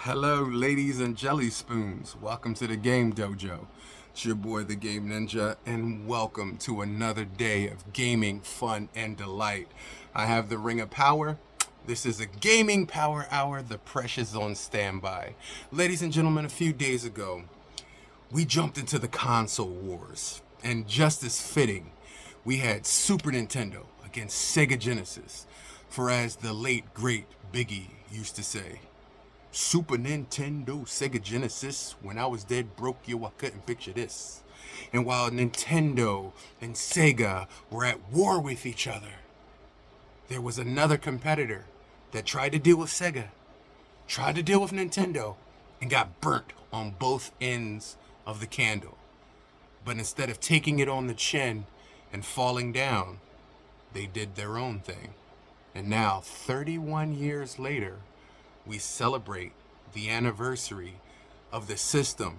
Hello, ladies and jelly spoons. Welcome to the Game Dojo. It's your boy, the Game Ninja, and welcome to another day of gaming, fun, and delight. I have the Ring of Power. This is a gaming power hour. The Precious on standby. Ladies and gentlemen, a few days ago, we jumped into the console wars, and just as fitting, we had Super Nintendo against Sega Genesis. For as the late great Biggie used to say, Super Nintendo, Sega Genesis, when I was dead broke, yo, I couldn't picture this. And while Nintendo and Sega were at war with each other, there was another competitor that tried to deal with Sega, tried to deal with Nintendo, and got burnt on both ends of the candle. But instead of taking it on the chin and falling down, they did their own thing. And now, 31 years later, we celebrate the anniversary of the system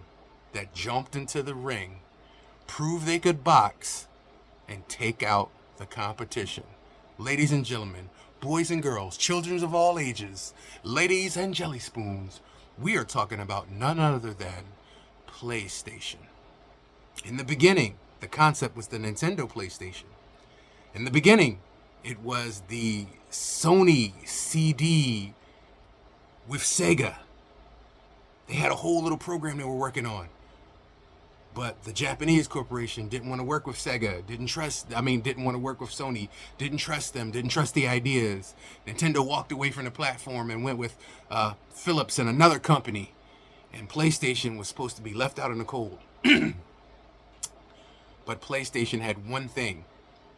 that jumped into the ring, proved they could box, and take out the competition. Ladies and gentlemen, boys and girls, children of all ages, ladies and jelly spoons, we are talking about none other than PlayStation. In the beginning, the concept was the Nintendo PlayStation. In the beginning, it was the Sony CD with Sega. They had a whole little program they were working on. But the Japanese corporation didn't want to work with Sega, didn't want to work with Sony, didn't trust them, didn't trust the ideas. Nintendo walked away from the platform and went with Philips and another company. And PlayStation was supposed to be left out in the cold. But PlayStation had one thing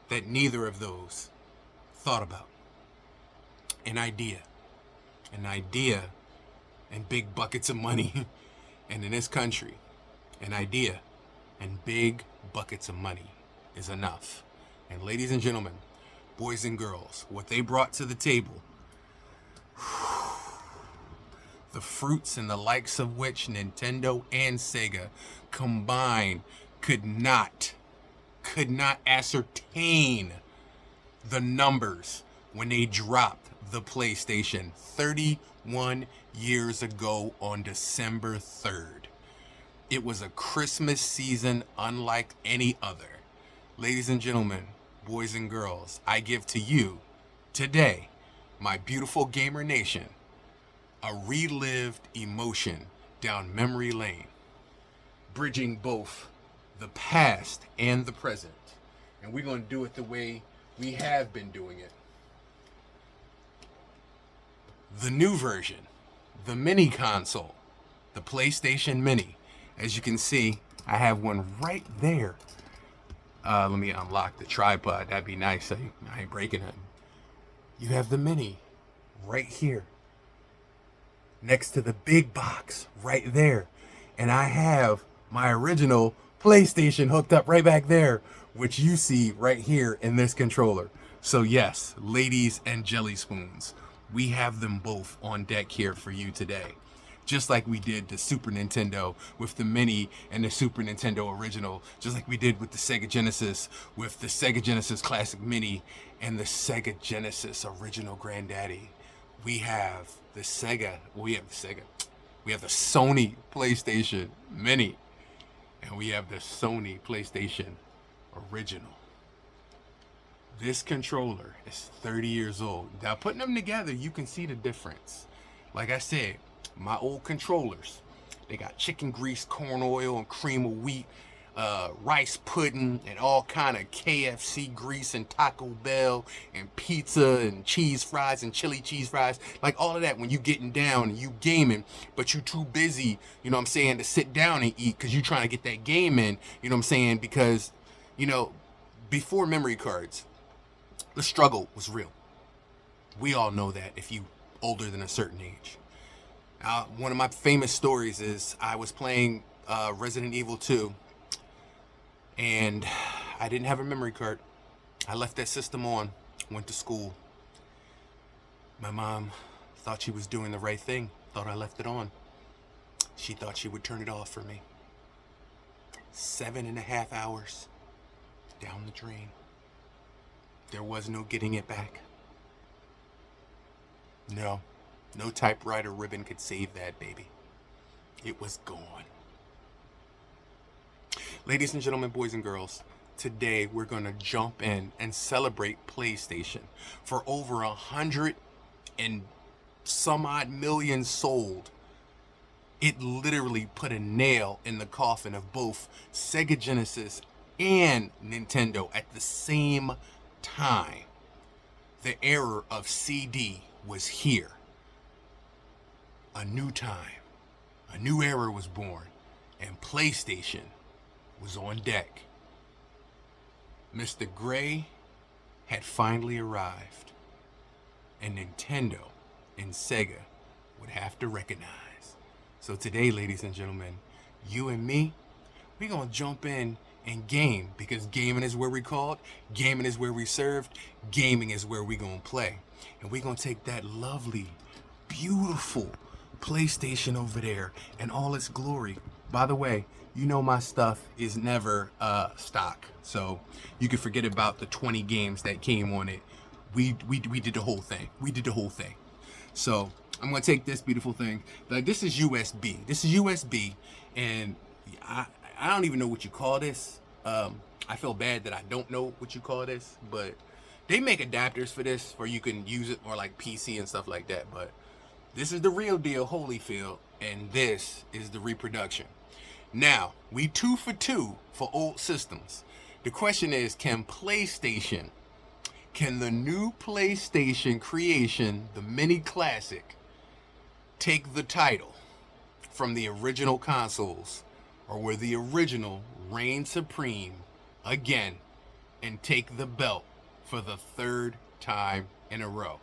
that neither of those thought about. An idea. An idea and big buckets of money. And in this country, an idea and big buckets of money is enough. And ladies and gentlemen, boys and girls, what they brought to the table, the fruits and the likes of which Nintendo and Sega combined could not ascertain the numbers when they dropped the PlayStation 31 years ago on December 3rd. It was a Christmas season unlike any other. Ladies and gentlemen, boys and girls, I give to you today, my beautiful gamer nation, a relived emotion down memory lane, bridging both the past and the present. And we're going to do it the way we have been doing it. The new version, the mini console, the PlayStation Mini. As you can see, I have one right there. Let me unlock the tripod. That'd be nice. I ain't breaking it. You have the Mini right here, next to the big box right there. And I have my original PlayStation hooked up right back there, which you see right here in this controller. So yes, ladies and jelly spoons, we have them both on deck here for you today. Just like we did the Super Nintendo with the Mini and the Super Nintendo original. Just like we did with the Sega Genesis with the Sega Genesis Classic Mini and the Sega Genesis original Granddaddy. We have the Sony PlayStation Mini. And we have the Sony PlayStation original. This controller is 30 years old. Now, putting them together, you can see the difference. Like I said, my old controllers, they got chicken grease, corn oil, and cream of wheat, rice pudding, and all kind of KFC grease, and Taco Bell, and pizza, and cheese fries, and chili cheese fries. Like all of that when you getting down and you gaming, but you too busy, you know what I'm saying, to sit down and eat because you trying to get that game in, you know what I'm saying, because, you know, before memory cards, the struggle was real. We all know that if you older than a certain age. One of my famous stories is I was playing Resident Evil 2 and I didn't have a memory card. I left that system on, went to school. My mom thought she was doing the right thing, thought I left it on. She thought she would turn it off for me. 7.5 hours down the drain. There was no getting it back. No, No typewriter ribbon could save that baby. It was gone. Ladies and gentlemen, boys and girls, today we're going to jump in and celebrate PlayStation. For over 100 and some odd million sold, it literally put a nail in the coffin of both Sega Genesis and Nintendo at the same time. The era of CD was here. A new time, a new era was born, and PlayStation was on deck. Mr. Gray had finally arrived, and Nintendo and Sega would have to recognize. So today, ladies and gentlemen, you and me, we're going to jump in and game, because gaming is where we called, gaming is where we served, gaming is where we going to play. And we're going to take that lovely, beautiful PlayStation over there and all its glory. By the way, you know my stuff is never stock, so you can forget about the 20 games that came on it. We did the whole thing. We did the whole thing. So I'm gonna take this beautiful thing. Like, this is USB. This is USB, and I don't even know what you call this. I feel bad that I don't know what you call this, but they make adapters for this where you can use it or like PC and stuff like that. But this is the real deal, Holyfield, and this is the reproduction. Now, we 2 for 2 for old systems. The question is, can the new PlayStation creation, the Mini Classic, take the title from the original consoles, or will the original reign supreme again and take the belt for the 3rd time in a row?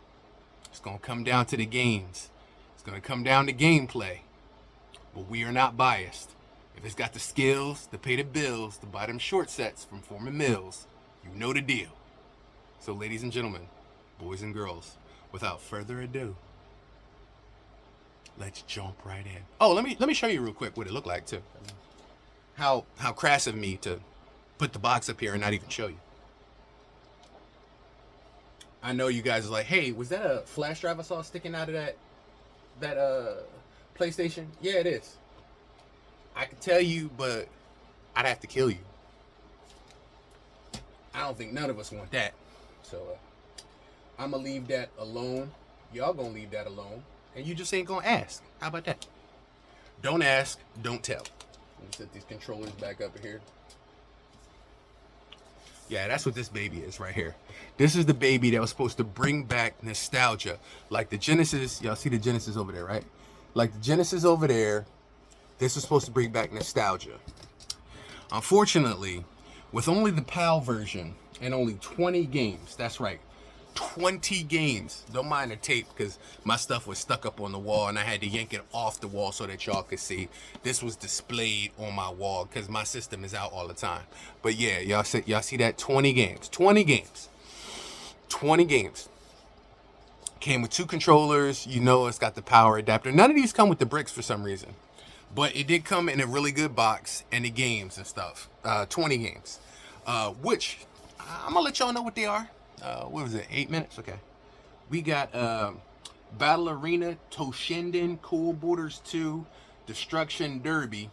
It's going to come down to the games. It's going to come down to gameplay, but we are not biased. If it's got the skills to pay the bills, to buy them short sets from Foreman Mills, you know the deal. So, ladies and gentlemen, boys and girls, without further ado, let's jump right in. Oh, let me show you real quick what it looked like too. How crass of me to put the box up here and not even show you. I know you guys are like, hey, was that a flash drive I saw sticking out of that PlayStation? Yeah, it is. I could tell you, but I'd have to kill you. I don't think none of us want that. So I'm going to leave that alone. Y'all going to leave that alone. And you just ain't going to ask. How about that? Don't ask, don't tell. Let me set these controllers back up here. Yeah, that's what this baby is right here. This is the baby that was supposed to bring back nostalgia. Like the Genesis. Y'all see the Genesis over there, right? Like the Genesis over there. This was supposed to bring back nostalgia. Unfortunately, with only the PAL version and only 20 games, that's right, 20 games. Don't mind the tape because my stuff was stuck up on the wall and I had to yank it off the wall so that y'all could see. This was displayed on my wall because my system is out all the time. But yeah, y'all see that 20 games. 20 games. 20 games. Came with 2 controllers. You know it's got the power adapter. None of these come with the bricks for some reason. But it did come in a really good box and the games and stuff. 20 games. Which, I'm going to let y'all know what they are. What was it, 8 minutes? Okay. We got Battle Arena, Toshinden, Cool Borders 2, Destruction Derby,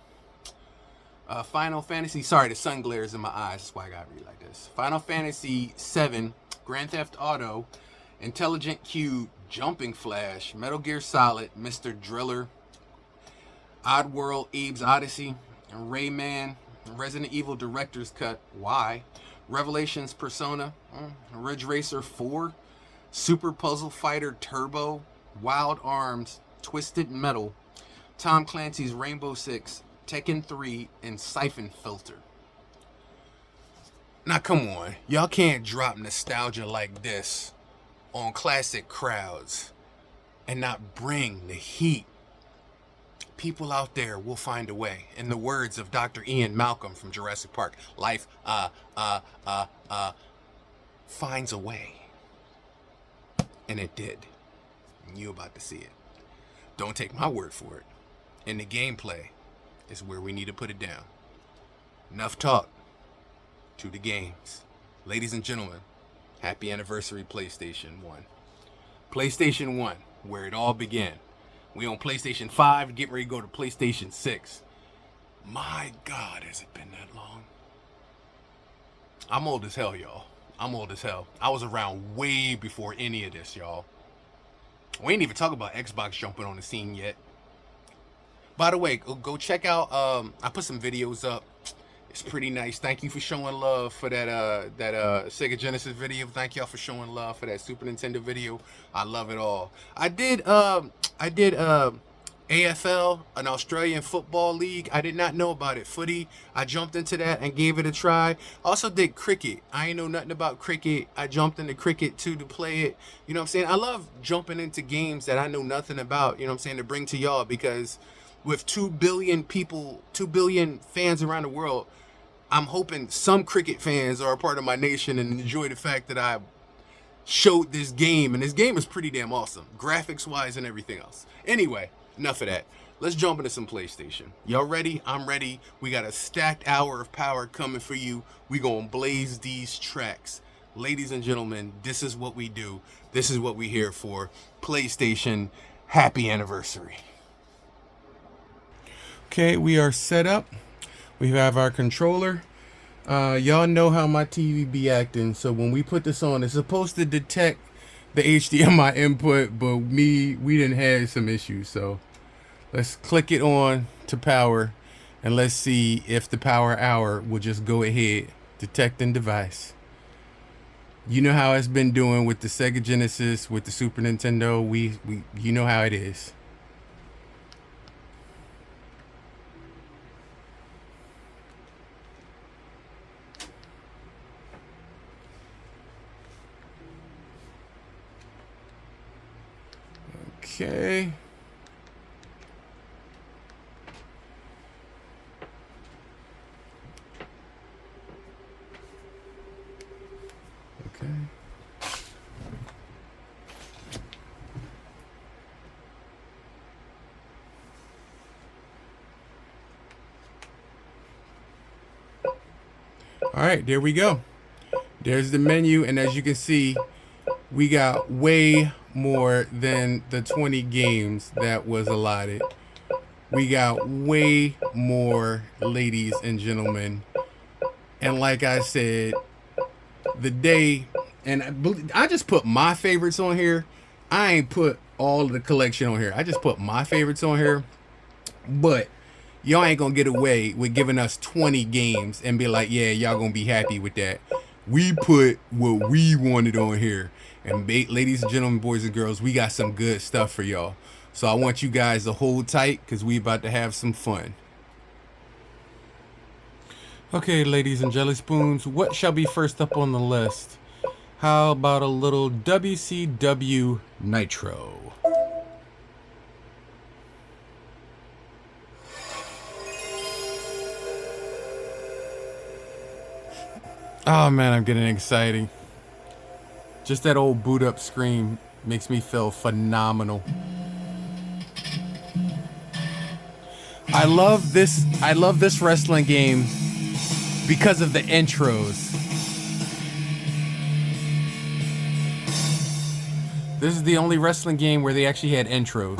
Final Fantasy, sorry, the sun glares in my eyes, that's why I gotta read like this. Final Fantasy 7, Grand Theft Auto, Intelligent Q, Jumping Flash, Metal Gear Solid, Mr. Driller, Oddworld, Abe's Odyssey, Rayman, Resident Evil Director's Cut, why? Revelations Persona, Ridge Racer 4, Super Puzzle Fighter Turbo, Wild Arms, Twisted Metal, Tom Clancy's Rainbow Six, Tekken 3, and Siphon Filter. Now come on, y'all can't drop nostalgia like this on classic crowds and not bring the heat. People out there will find a way. In the words of Dr. Ian Malcolm from Jurassic Park, life finds a way. And it did. And you about to see it. Don't take my word for it. And the gameplay is where we need to put it down. Enough talk. To the games. Ladies and gentlemen, happy anniversary PlayStation 1. PlayStation 1. where it all began. We on PlayStation 5, getting ready to go to PlayStation 6. My God, has it been that long? I'm old as hell, y'all. I'm old as hell. I was around way before any of this, y'all. We ain't even talk about Xbox jumping on the scene yet. By the way, go check out, I put some videos up. It's pretty nice. Thank you for showing love for that Sega Genesis video. Thank y'all for showing love for that Super Nintendo video. I love it all. I did AFL, an Australian football league. I did not know about it. Footy. I jumped into that and gave it a try. Also did cricket. I ain't know nothing about cricket. I jumped into cricket too to play it. You know what I'm saying? I love jumping into games that I know nothing about, you know what I'm saying, to bring to y'all, because with 2 billion people, 2 billion fans around the world, I'm hoping some cricket fans are a part of my nation and enjoy the fact that I showed this game. And this game is pretty damn awesome, graphics wise and everything else. Anyway, enough of that. Let's jump into some PlayStation. Y'all ready? I'm ready. We got a stacked hour of power coming for you. We gonna blaze these tracks. Ladies and gentlemen, this is what we do. This is what we here for. PlayStation, happy anniversary. Okay, we are set up. We have our controller. Y'all know how my TV be acting, so when we put this on, it's supposed to detect the HDMI input, but we didn't have some issues. So let's click it on to power, and let's see if the power hour will just go ahead, detecting device. You know how it's been doing with the Sega Genesis, with the Super Nintendo. We you know how it is. Okay. Okay. All right, there we go. There's the menu, and as you can see, we got way more than the 20 games that was allotted. We got way more, ladies and gentlemen. And like I said, the day, and I just put my favorites on here. I ain't put all of the collection on here. I just put my favorites on here. But y'all ain't gonna get away with giving us 20 games and be like, yeah, y'all gonna be happy with that. We put what we wanted on here. And ladies and gentlemen, boys and girls, we got some good stuff for y'all. So I want you guys to hold tight, because we about to have some fun. Okay, ladies and jelly spoons, what shall be first up on the list? How about a little WCW Nitro? Oh man, I'm getting excited. Just that old boot up screen makes me feel phenomenal. I love this wrestling game because of the intros. This is the only wrestling game where they actually had intros.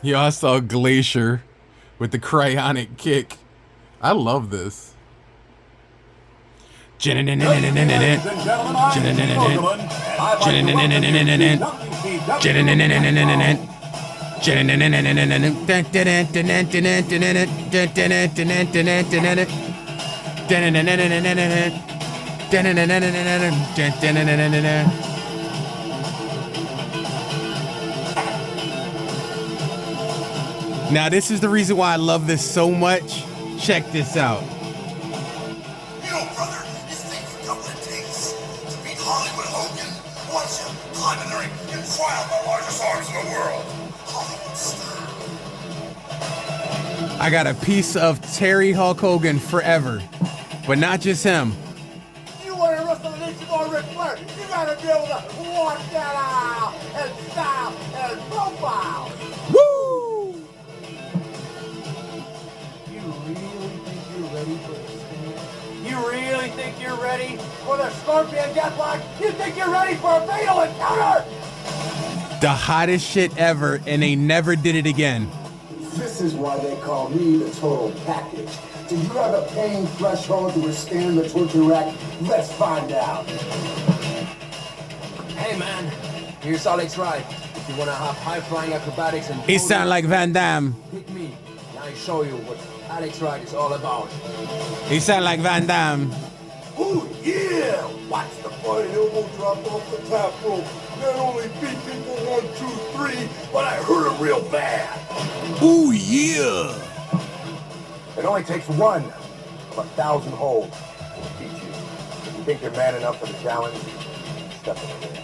Yeah, I saw Glacier with the cryonic kick. I love this. Now, this is the reason why I love this so much. Check this out. You know, brother, this thing's got what it takes to beat Hollywood Hogan once you climb in the ring and try out the largest arms in the world. I got a piece of Terry Hulk Hogan forever, but not just him. You want to wrestle an H-Bar Ric Flair, you gotta be able to walk that out and style and profile. Woo! You really think you're ready for the stand? You really think you're ready for the Scorpion Deathlock? You think you're ready for a fatal encounter? The hottest shit ever, and they never did it again. This is why they call me the total package. Do you have a pain threshold to withstand the torture rack? Let's find out. Hey man, here's Alex Wright. If you wanna have high-flying acrobatics and He sound like Van Damme. pick me. And I show you what Alex Wright is all about. He sound like Van Damme. Oh yeah! Watch the flying elbow drop off the top rope. Not only beat people 1, 2, 3, but I hurt him real bad. Ooh yeah! It only takes one of 1,000 holds to beat you. If you think you're man enough for the challenge, step in the ring.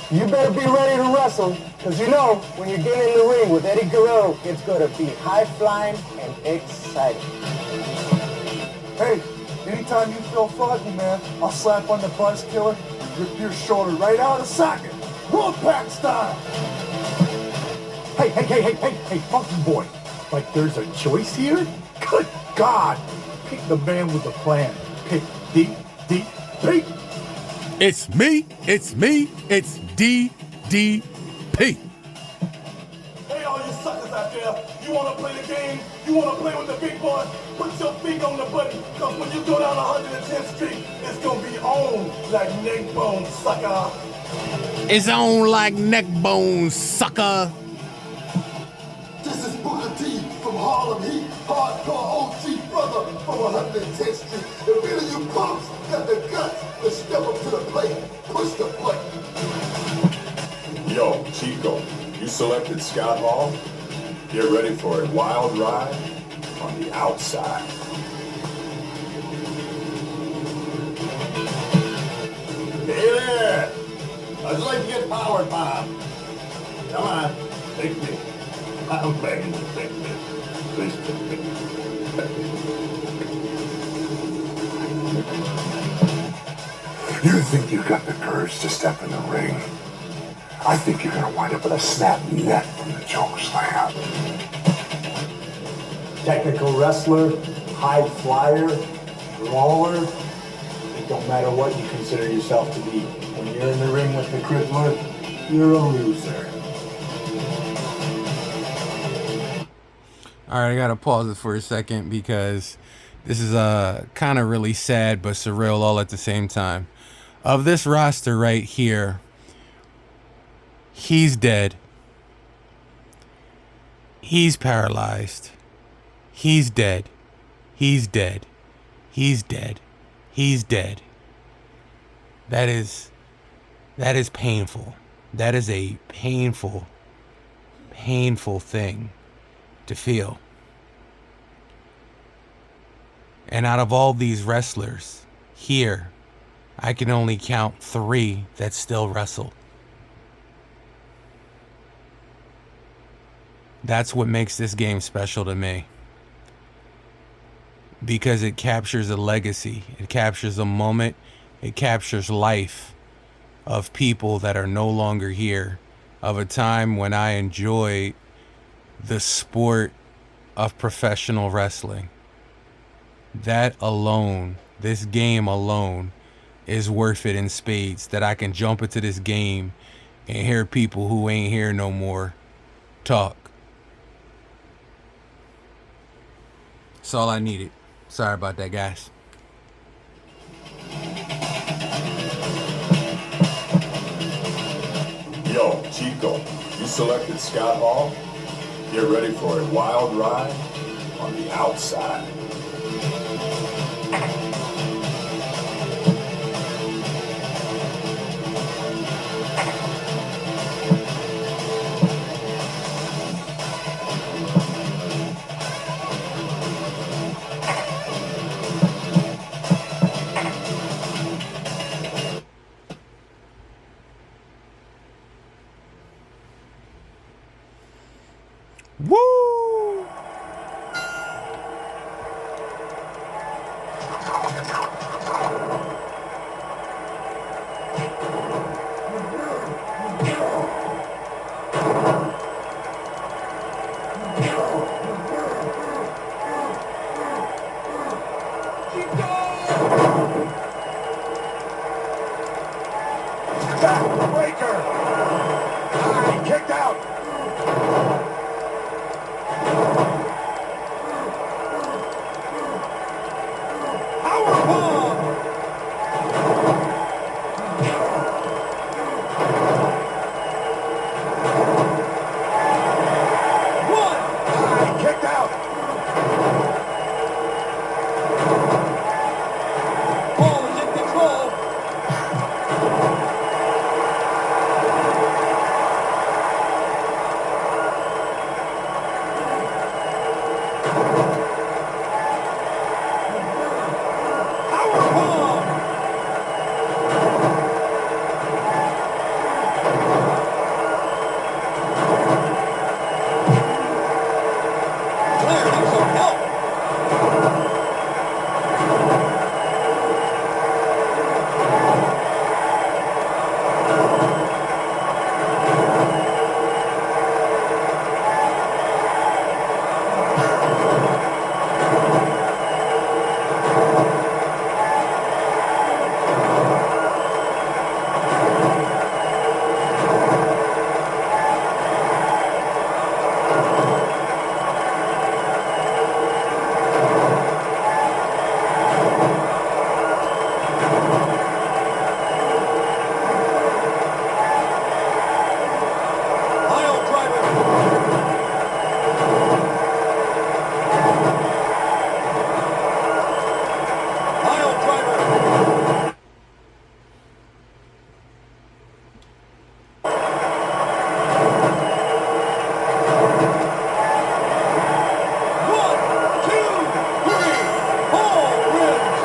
You better be ready to wrestle, because you know, when you get in the ring with Eddie Guerrero, it's going to be high-flying and exciting. Hey, anytime you feel froggy, man, I'll slap on the buzz killer and rip your shoulder right out of the socket. Wolfpack style! Hey, funky boy. Like there's a choice here? Good God! Pick the man with the plan. Pick DDP. It's me, it's DDP. Hey, all you suckers out there, you wanna play the game? You wanna play with the big boy? Put your feet on the button, cause when you go down 110th Street, it's gonna be on like neck bone, sucker. It's on like neck bones, sucker. This is Booker T from Harlem Heat, hardcore OG brother from 110th Street. If any of you punks got the guts to step up to the plate, push the button. Yo, Chico, you selected Scott Hall? Get ready for a wild ride on the outside. Hey there! I'd like to get powered, Bob. Come on, take me. I'm begging you, take me. Please take me. You think you got the courage to step in the ring? I think you're gonna wind up with a snap neck from the choke slam. Technical wrestler, high flyer, brawler. It don't matter what you consider yourself to be. When you're in the ring with the crippler, you're a loser. All right, I gotta pause it for a second because this is kind of really sad but surreal all at the same time. Of this roster right here, he's dead. He's paralyzed. He's dead. He's dead. He's dead. He's dead. That is painful. That is a painful thing to feel. And out of all these wrestlers here, I can only count 3 that still wrestle. That's what makes this game special to me. Because it captures a legacy. It captures a moment. It captures life of people that are no longer here. Of a time when I enjoyed the sport of professional wrestling. That alone, this game alone, is worth it in spades. That I can jump into this game and hear people who ain't here no more talk. That's all I needed. Sorry about that, guys. Yo, Chico, you selected Scott Hall? Get ready for a wild ride on the outside. Woo! Backbreaker! High, kicked out! Powerbomb! One! High, kicked out! Ball is in control! Powerbomb! Flair needs some help! Pile driver! Pile driver! One, two, three, Paul wins!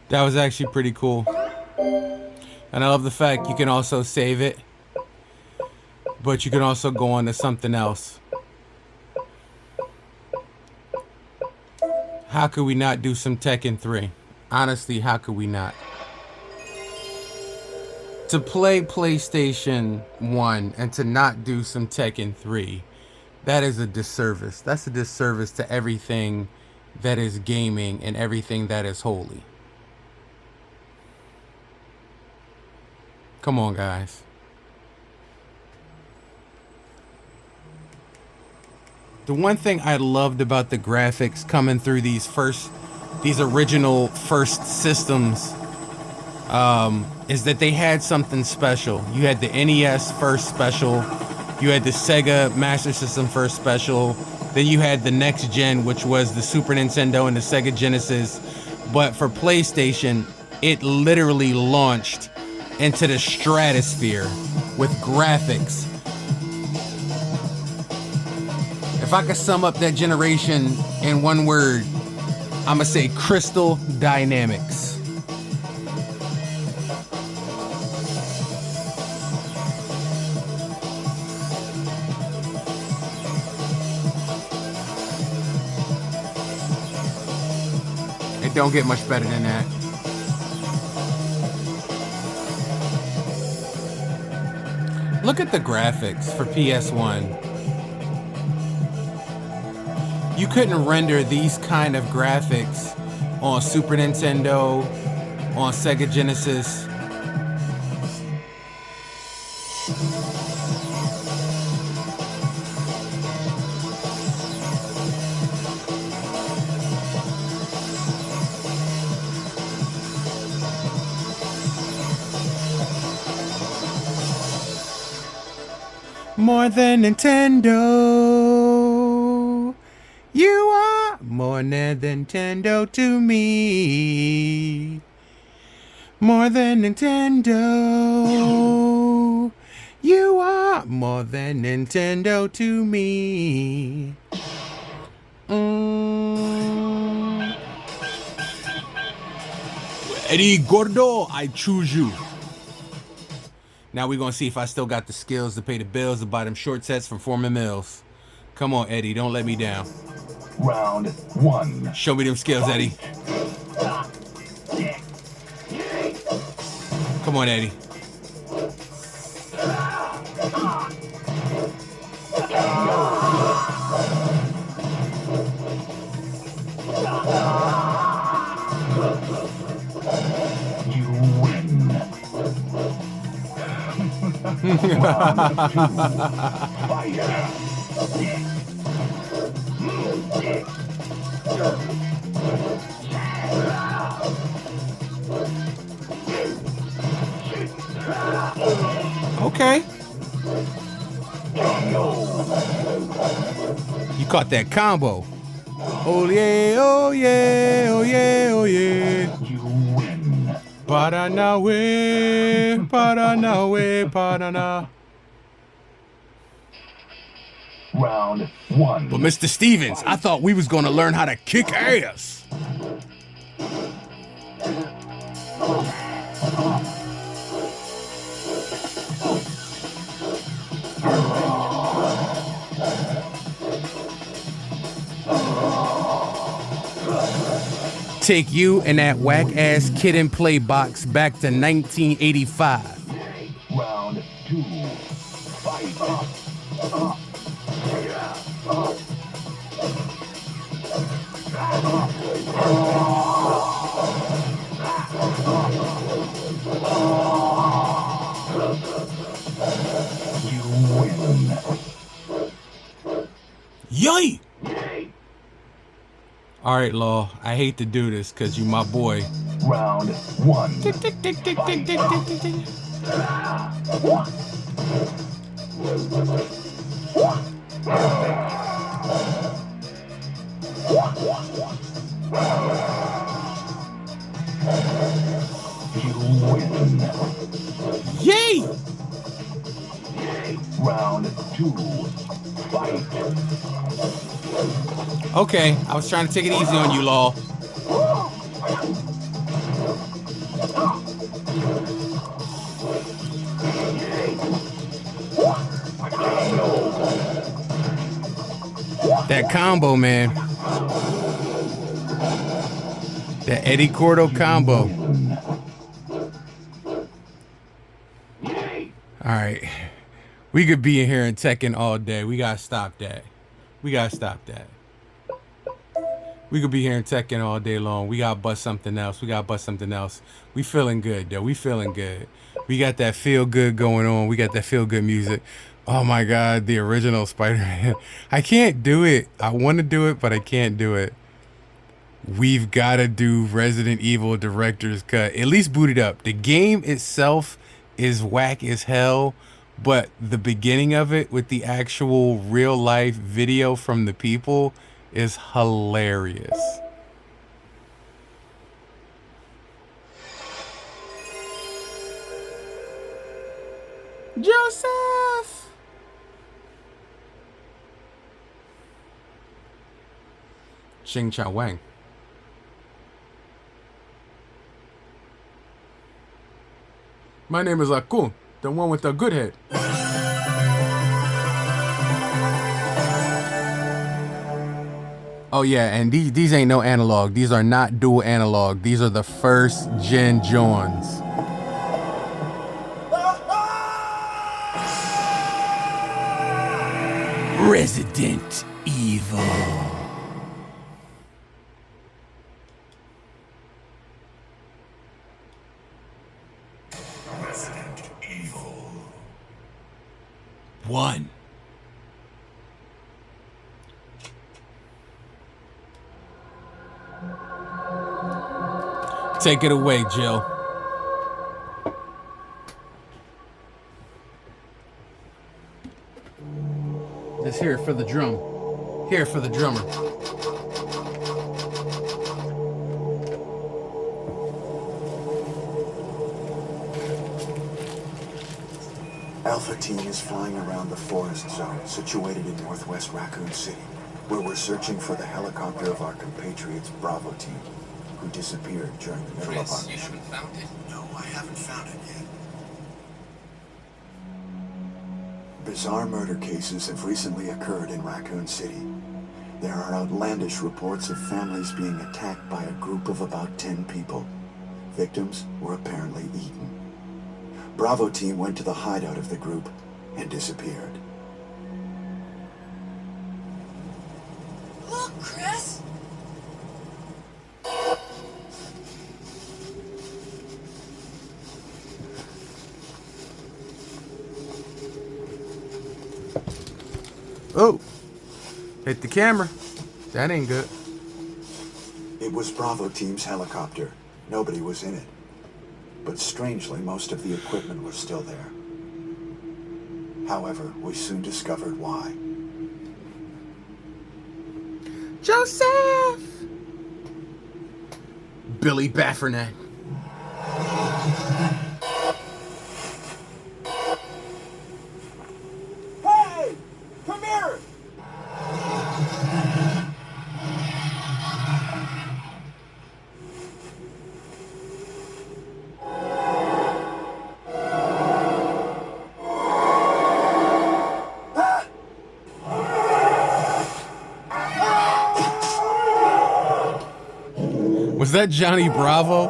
That was actually pretty cool. And I love the fact you can also save it, but you can also go on to something else. How could we not do some Tekken 3? Honestly, how could we not? To play PlayStation 1 and to not do some Tekken 3, that is a disservice. That's a disservice to everything that is gaming and everything that is holy. Come on, guys. The one thing I loved about the graphics coming through these original first systems is that they had something special. You had the NES first special, you had the Sega Master System first special, then you had the next gen, which was the Super Nintendo and the Sega Genesis. But for PlayStation, it literally launched into the stratosphere with graphics. If I could sum up that generation in one word, I'ma say Crystal Dynamics. It don't get much better than that. Look at the graphics for PS1. You couldn't render these kind of graphics on Super Nintendo, on Sega Genesis. More than Nintendo. You are more than Nintendo to me. More than Nintendo. You are more than Nintendo to me. Eddie Gordo, I choose you. Now we're going to see if I still got the skills to pay the bills to buy them short sets from Foreman Mills. Come on, Eddie. Don't let me down. Round one. Show me them skills, Eddie. Come on, Eddie. You win. Round two. Fight. Okay. You caught that combo. Oh yeah, oh yeah, oh yeah, oh yeah. You win. Paranawe, Paranawe, Parana. Round one. But Mr. Stevens, I thought we was gonna learn how to kick ass. Take you and that whack-ass kid and play box back to 1985. Round two. Fight. You win. Yay! All right, Law. I hate to do this because you my boy. Round one. Tick, tick, tick, tick, tick, tick, tick, tick, tick. You win. Yay! Round two. Fight. Okay, I was trying to take it easy on you, Law. That combo, man. That Eddie Gordo combo. All right. We could be in here and Tekken all day. We gotta stop that. We gotta stop that. We could be here in Tekken all day long. We gotta bust something else. We gotta bust something else. We feeling good, though. We feeling good. We got that feel good going on. We got that feel good music. Oh my God, the original Spider-Man. I can't do it. I want to do it, but I can't do it. We've got to do Resident Evil Director's Cut. At least boot it up. The game itself is whack as hell, but the beginning of it with the actual real life video from the people is hilarious. Joseph! Xing Chao Wang. My name is Akun, the one with the good head. Oh yeah, and these ain't no analog. These are not dual analog. These are the first gen Johns. Resident Evil. Resident Evil. 1. Take it away, Jill. Let's hear it for the drum. Hear it for the drummer. Alpha Team is flying around the forest zone situated in northwest Raccoon City, where we're searching for the helicopter of our compatriots Bravo Team. who disappeared during the middle of our You mission. haven't found it? No, I haven't found it yet. Bizarre murder cases have recently occurred in Raccoon City. There are outlandish reports of families being attacked by a group of about 10 people. Victims were apparently eaten. Bravo team went to the hideout of the group and disappeared. Look, Chris! Oh, hit the camera. That ain't good. It was Bravo team's helicopter. Nobody was in it. But strangely, most of the equipment was still there. However, we soon discovered why. Joseph! Billy Baffernan. Hey! Come here! Was that Johnny Bravo?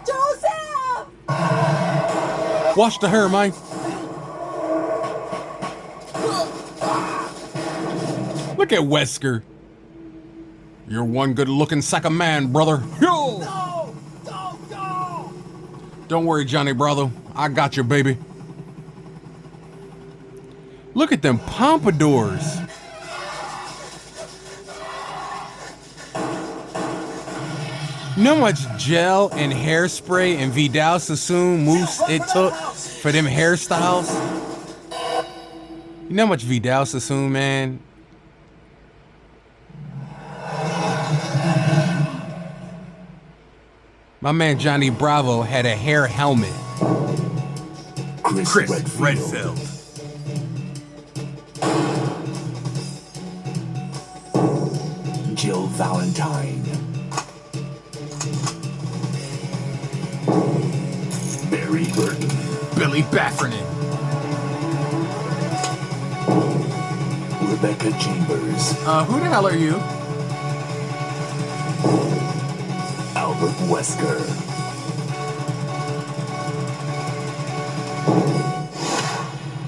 Joseph! Watch the hair, man. Look at Wesker. You're one good-looking sack of man, brother. Yo! No! Don't go! Don't worry, Johnny Bravo. I got you, baby. Look at them pompadours. You know how much gel and hairspray and Vidal Sassoon mousse it took for them hairstyles? You know how much Vidal Sassoon, man? My man Johnny Bravo had a hair helmet. Chris Redfield. Jill Valentine. Barry Burton. Billy Baffernan. Rebecca Chambers. Who the hell are you? Albert Wesker.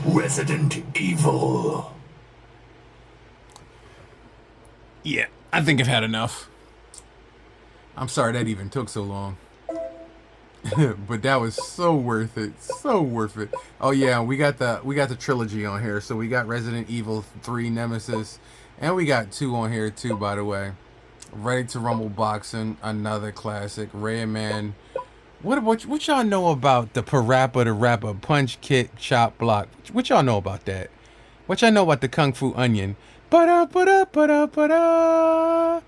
Resident Evil. Yeah, I think I've had enough. I'm sorry that even took so long. But that was so worth it. So worth it. Oh yeah, we got the trilogy on here. So we got Resident Evil 3 Nemesis, and we got 2 on here too, by the way. Ready to Rumble Boxing, another classic. Rayman. What y'all know about the Parappa the Rapper punch, kick, chop, block? What y'all know about that? What y'all know about the Kung Fu Onion? Ba-da, ba-da, ba-da, ba-da.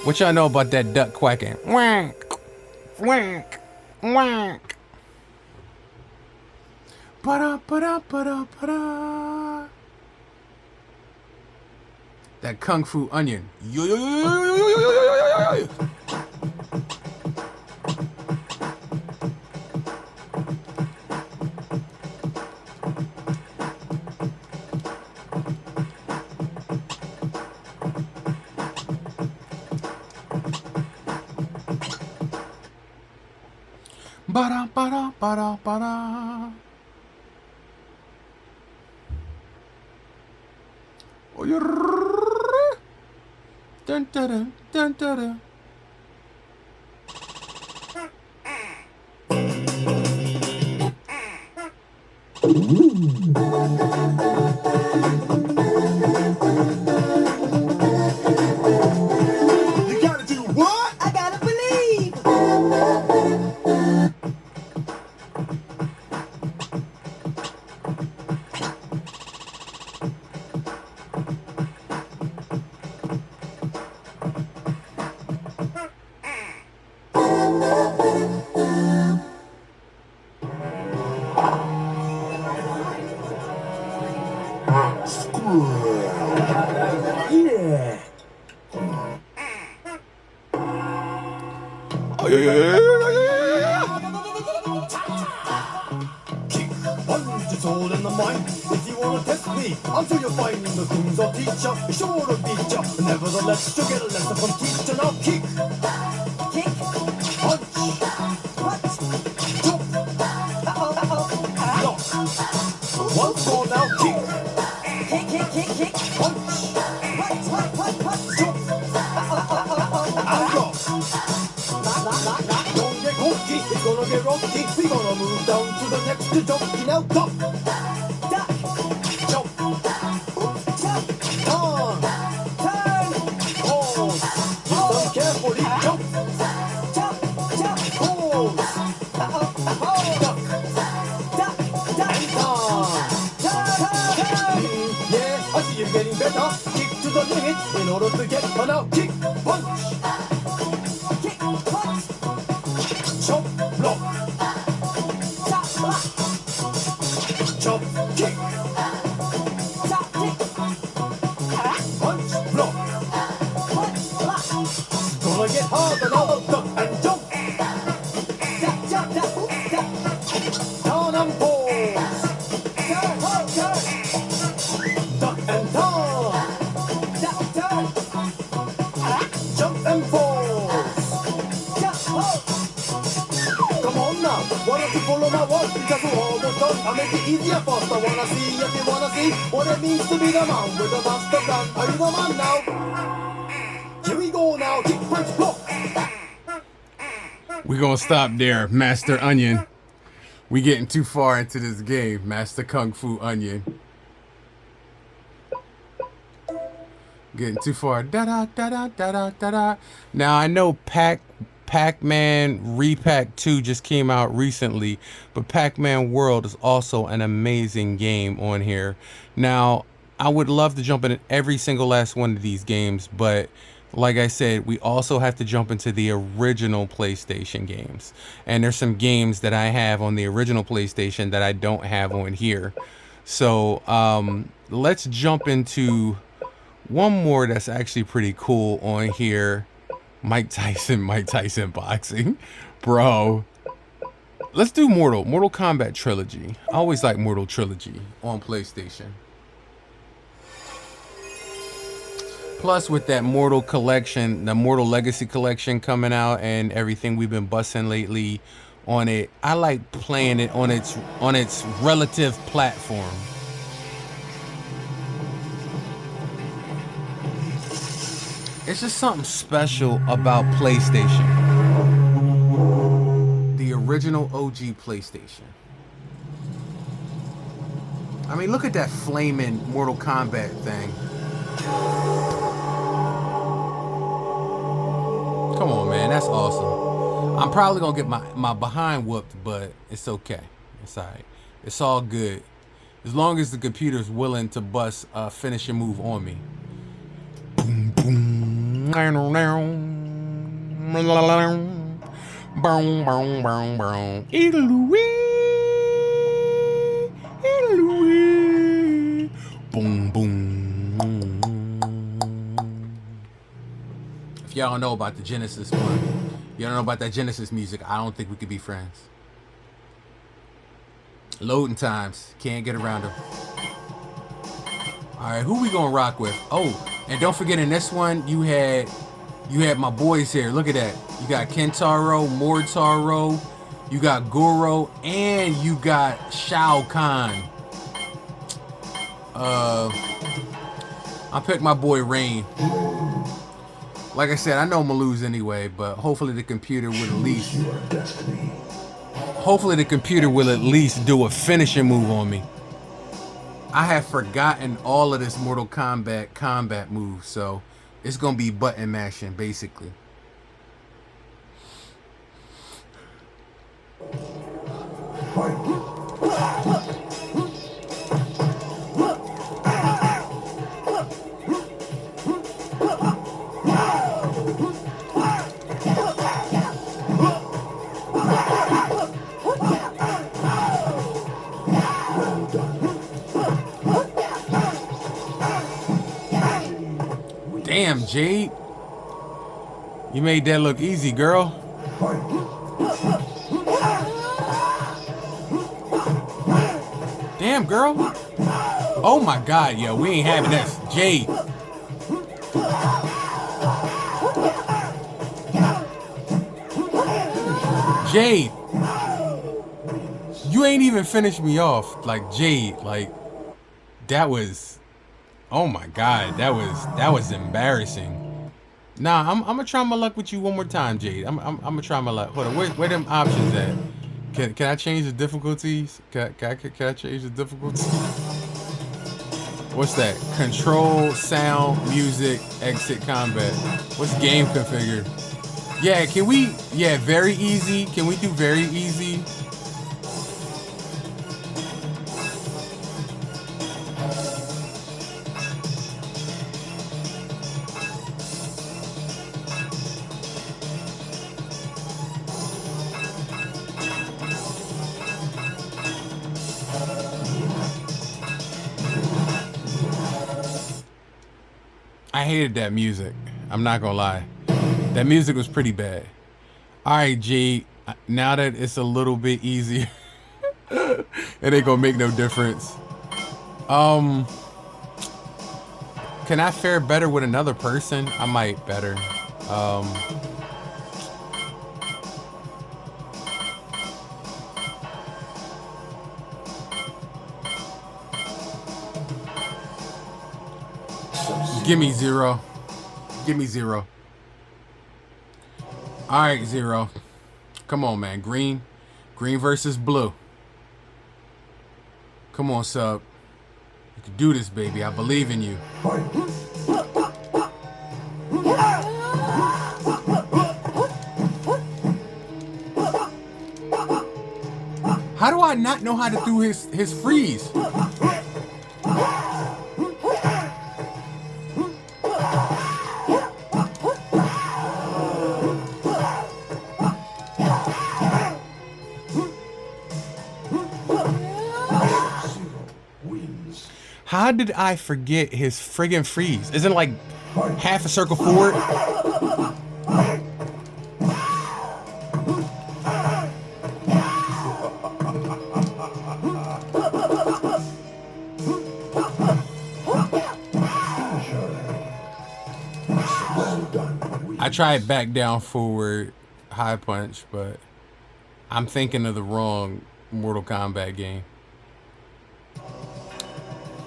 What y'all know about that duck quacking? Whack, whack, whack. Ba-da, ba-da, ba-da, ba-da. That Kung Fu Onion. Yo, yo, yo, yo, yo, yo, yo, yo, yo, yo, yo. Ba-da, ba-da, ba-da, ba-da. Oh, you dun, dun, dun, dun, dun, dun. You gotta do what? I gotta believe! Kick, punch, it's all in the mind. If you wanna test me, I'm sure you'll find the things I'll teach ya. Be sure to beat ya. Nevertheless, you'll get a lesson from teacher. Now kick, Kick. punch, Punch. jump, block. Once more now, kick, Kick. punch, Punch. jump, and block. Don't get cocky, it's gonna get rocky. We gonna move down to the next jockey. Now duck, Duck. jump, Jump. turn, Turn. pause. Listen carefully, jump, Jump. pause, duck, Duck. and turn. Turn. Yeah, I see you getting better. Kick to the limit in order to get her now. Kick, punch, Kick. Punch. jump, block, Chop. Block. jump, kick, Chop. Kick. punch, block. Punch. Block. Gonna get harder now. Duck and jump, Duck. down and pause. Turn. Turn. Duck and turn, Duck. Turn. jump and pause. Jump. Come on now, why don't you follow my words? Because we're almost done. I'll make it easier first. I wanna see if you wanna see what it means to be the man with the master plan. Are you the man now? Here we go now, kick, punch, block. We're gonna stop there, Master Onion. We getting too far into this game, Master Kung Fu Onion. Getting too far. Da da da da da da da da. Now I know Pac-Man Repack 2 just came out recently, but Pac-Man World is also an amazing game on here. Now, I would love to jump into every single last one of these games, but like I said, we also have to jump into the original PlayStation games. And there's some games that I have on the original PlayStation that I don't have on here. So, let's jump into one more that's actually pretty cool on here. Mike Tyson boxing. Bro. Let's do Mortal Kombat Trilogy. I always like Mortal Trilogy on PlayStation. Plus with that Mortal collection, the Mortal Legacy collection coming out and everything we've been busting lately on it, I like playing it on its relative platform. It's just something special about PlayStation. The original OG PlayStation. I mean, look at that flaming Mortal Kombat thing. Come on, man. That's awesome. I'm probably going to get my behind whooped, but it's okay. It's all right. It's all good. As long as the computer's willing to bust a finishing move on me. Boom, boom. Boom, boom. If y'all don't know about the Genesis one, you don't know about that Genesis music, I don't think we could be friends. Loading times, can't get around them. All right, who we gonna rock with? Oh, and don't forget in this one you had my boys here. Look at that. You got Kentaro, Mortaro, you got Goro, and you got Shao Kahn. I picked my boy Rain. Like I said, I know I'm gonna lose anyway, but hopefully the computer will at least. Hopefully the computer will at least do a finishing move on me. I have forgotten all of this Mortal Kombat combat moves, so it's gonna be button mashing basically. Damn, Jade. You made that look easy, girl. Damn, girl. Oh my God, yo, we ain't having this. Jade. Jade. You ain't even finished me off. Like, Jade, like, that was, oh my God, that was embarrassing. Nah, I'm gonna try my luck with you one more time, Jade. I'm gonna try my luck. Hold on, where them options at? Can I change the difficulties? Can I change the difficulties? What's that? Control, sound, music, exit, combat. What's game configure? Yeah, can we? Yeah, very easy. Can we do very easy? I hated that music. I'm not gonna lie. That music was pretty bad. All right, G. Now that it's a little bit easier, it ain't gonna make no difference. Can I fare better with another person? I might better. Give me 0. Give me 0. All right, 0. Come on, man. Green versus blue. Come on, sub. You can do this, baby. I believe in you. How do I not know how to do his freeze? How did I forget his friggin' freeze? Isn't it like half a circle forward? I tried back down forward high punch, but I'm thinking of the wrong Mortal Kombat game.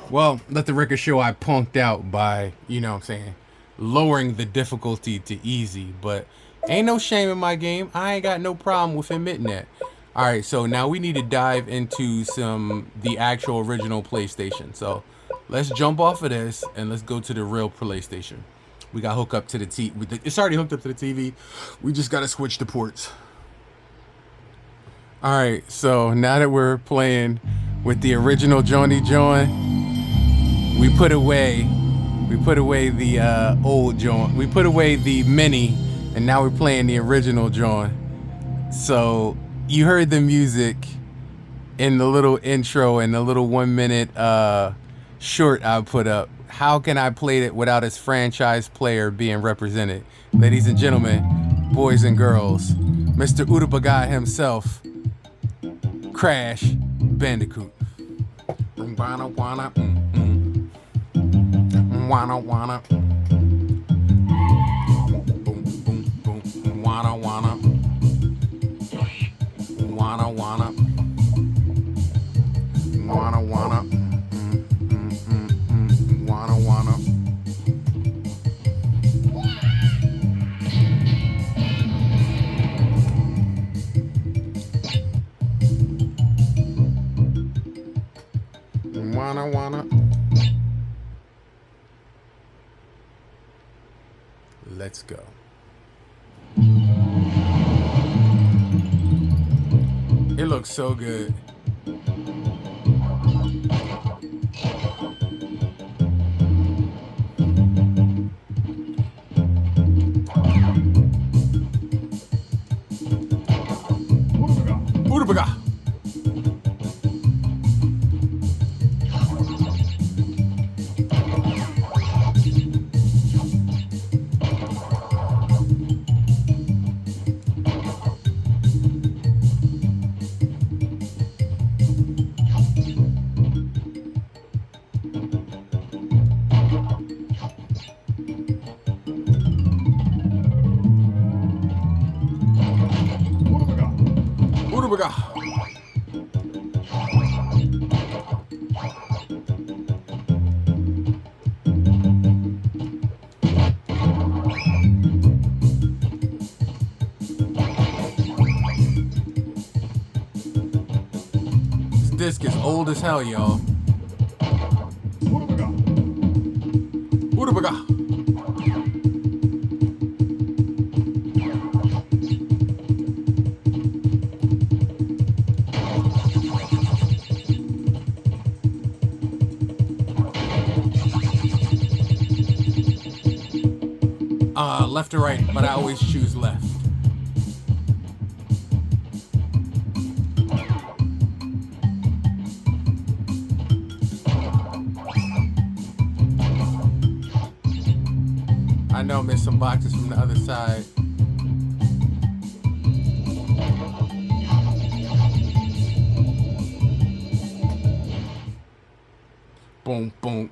Well, let the record show I punked out by, you know what I'm saying, lowering the difficulty to easy. But ain't no shame in my game. I ain't got no problem with admitting that. All right, so now we need to dive into the actual original PlayStation. So let's jump off of this and let's go to the real PlayStation. We got hooked up to the TV. It's already hooked up to the TV. We just got to switch the ports. All right, so now that we're playing with the original Johnny John, we put away the old John. We put away the mini, and now we're playing the original John. So you heard the music in the little intro and the little 1 minute short I put up. How can I play it without its franchise player being represented? Ladies and gentlemen, boys and girls, Mr. Utabagai himself, Crash Bandicoot. Wanna wanna, wanna wanna, boom boom boom, wanna wanna, wanna wanna, wanna wanna, wanna wanna. Wanna. Let's go. It looks so good. Utabaga. Urubaga. This disc is old as hell, y'all. Urubaga. Left or right, but I always choose left. I know, miss some boxes from the other side. Boom, boom,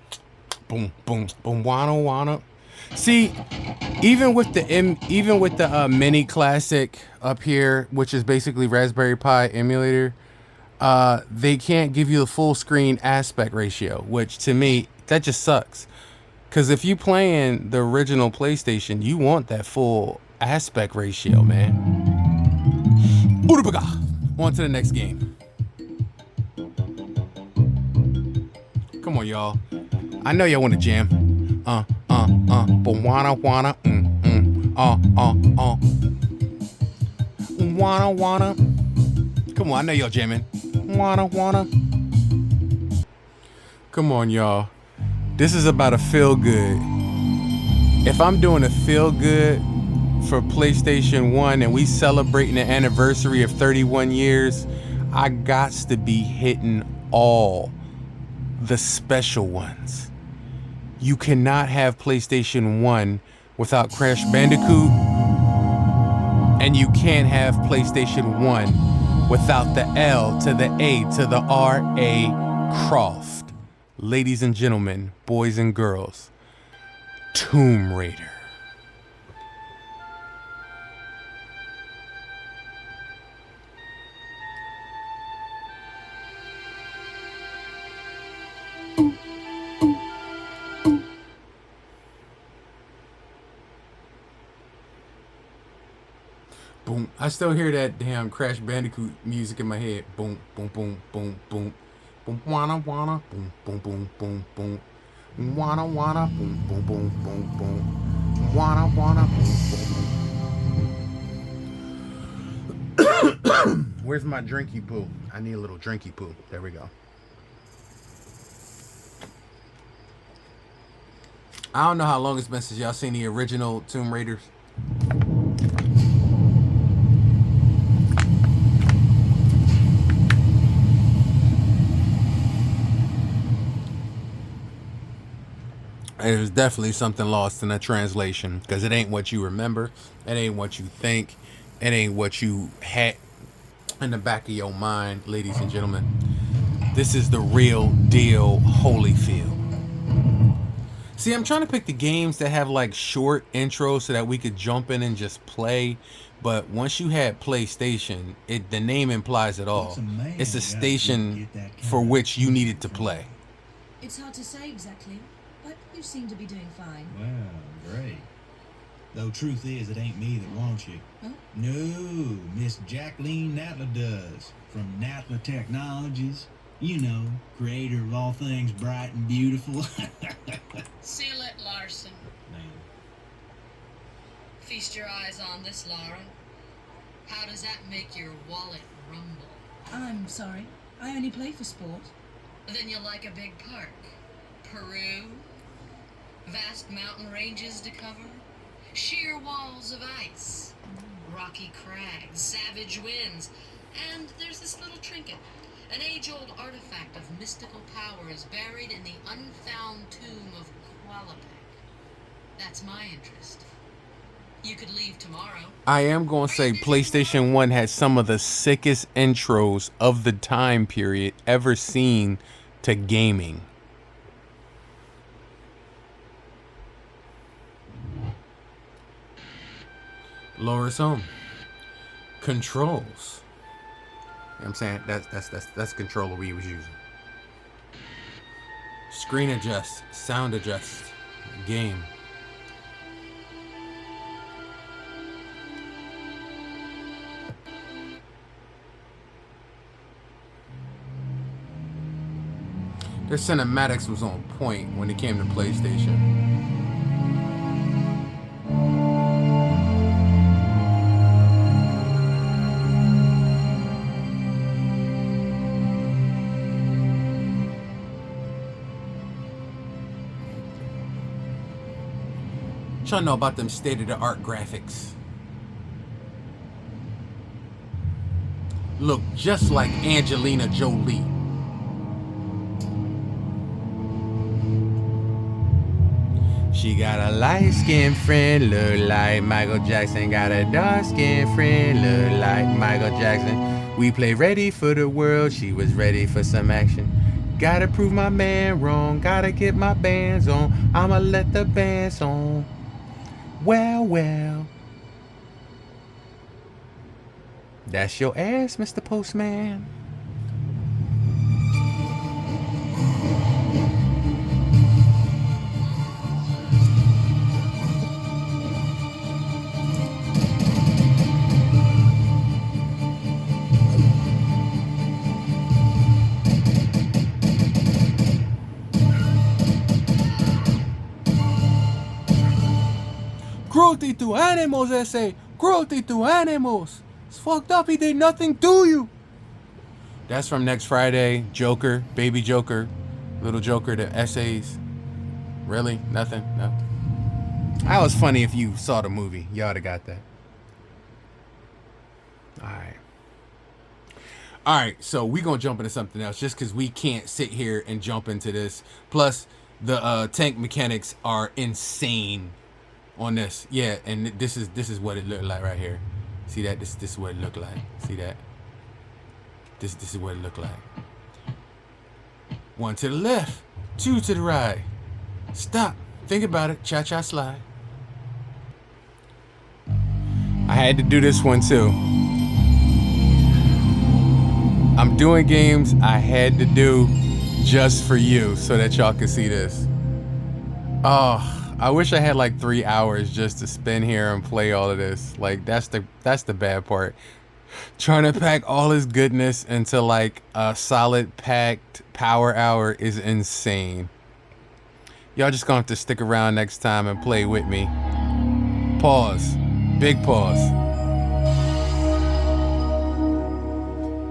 boom, boom, boom, wanna. See, even with the mini classic up here, which is basically Raspberry Pi emulator, they can't give you the full screen aspect ratio, which to me that just sucks. Because if you playing the original PlayStation, you want that full aspect ratio, man. Urubaga. On to the next game. Come on, y'all. I know y'all want to jam. But wanna, wanna. Come on, I know y'all jamming. Wanna. Come on, y'all. This is about a feel good. If I'm doing a feel good for PlayStation 1 and we celebrating the anniversary of 31 years, I gots to be hitting all the special ones. You cannot have PlayStation 1 without Crash Bandicoot, and you can't have PlayStation 1 without the L to the A to the R.A. Croft. Ladies and gentlemen, boys and girls, Tomb Raider. Boom. I still hear that damn Crash Bandicoot music in my head. Boom, boom, boom, boom, boom. Boom, wanna, boom, boom, boom, boom, boom. Wanna, boom, boom, boom, boom, boom. Wanna, boom, boom. Where's my drinky poo? I need a little drinky poo. There we go. I don't know how long it's been since y'all seen the original Tomb Raiders. There's definitely something lost in the translation because it ain't what you remember. It ain't what you think. It ain't what you had in the back of your mind, ladies and gentlemen. This is the real deal Holyfield. See, I'm trying to pick the games that have like short intros so that we could jump in and just play. But once you had PlayStation, the name implies it all. It's a station for which you needed to play. It's hard to say exactly, but you seem to be doing fine. Well, great. Though truth is, it ain't me that wants you. Huh? No, Miss Jacqueline Natla does. From Natla Technologies. You know, creator of all things bright and beautiful. Seal it, Larson. Man. Feast your eyes on this, Laura. How does that make your wallet rumble? I'm sorry. I only play for sport. Then you'll like a big park. Peru, vast mountain ranges to cover, sheer walls of ice, rocky crags, savage winds, and there's this little trinket, an age-old artifact of mystical powers buried in the unfound tomb of Qualabek. That's my interest. You could leave tomorrow. I am going to say PlayStation 1 had some of the sickest intros of the time period ever seen to gaming. Laura's home. Controls. I'm saying? That's the controller we was using. Screen adjust, sound adjust, game. Their cinematics was on point when it came to PlayStation. Y'all know about them state-of-the-art graphics. Look just like Angelina Jolie. She got a light-skinned friend, look like Michael Jackson. Got a dark-skinned friend, look like Michael Jackson. We play ready for the world, she was ready for some action. Gotta prove my man wrong, gotta get my bands on. I'ma let the bands on. Well, well. That's your ass, Mr. Postman. Cruelty to animals, I say. Cruelty to animals. It's fucked up. He did nothing to you. That's from next Friday. Joker, Baby Joker, Little Joker, the essays. Really? Nothing? No. That was funny if you saw the movie. Y'all would have got that. Alright, so we gonna jump into something else just because we can't sit here and jump into this. Plus, the tank mechanics are insane on this. Yeah, and this is what it looked like right here. See that? This is what it looked like. See that? This is what it looked like. 1 to the left, 2 to the right. Stop. Think about it. Cha-cha slide. I had to do this one too. I'm doing games I had to do just for you so that y'all can see this. Oh, I wish I had like 3 hours just to spend here and play all of this. Like that's the bad part. Trying to pack all this goodness into like a solid packed power hour is insane. Y'all just gonna have to stick around next time and play with me. Pause. Big pause.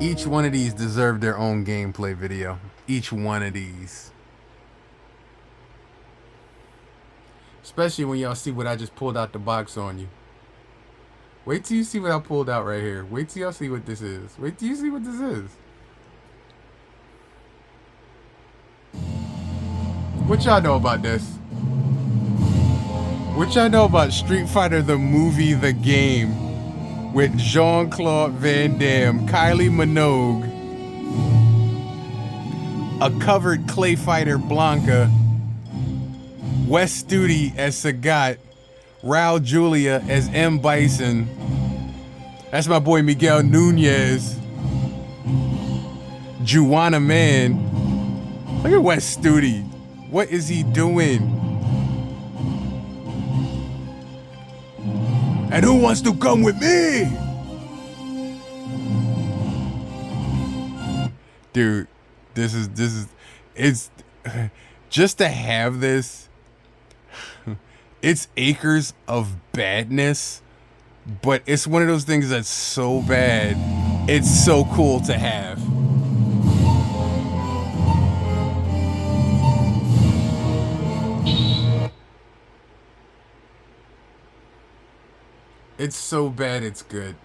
Each one of these deserve their own gameplay video. Each one of these. Especially when y'all see what I just pulled out the box on you. Wait till you see what I pulled out right here. Wait till y'all see what this is. Wait till you see what this is. What y'all know about this? What y'all know about Street Fighter the movie, the game, with Jean-Claude Van Damme, Kylie Minogue, a covered clay fighter Blanca, Wes Studi as Sagat, Raul Julia as M. Bison. That's my boy Miguel Nunez. Juana Man. Look at Wes Studi. What is he doing? And who wants to come with me? Dude, this is it's just to have this. It's acres of badness, but it's one of those things that's so bad, it's so cool to have. It's so bad, it's good.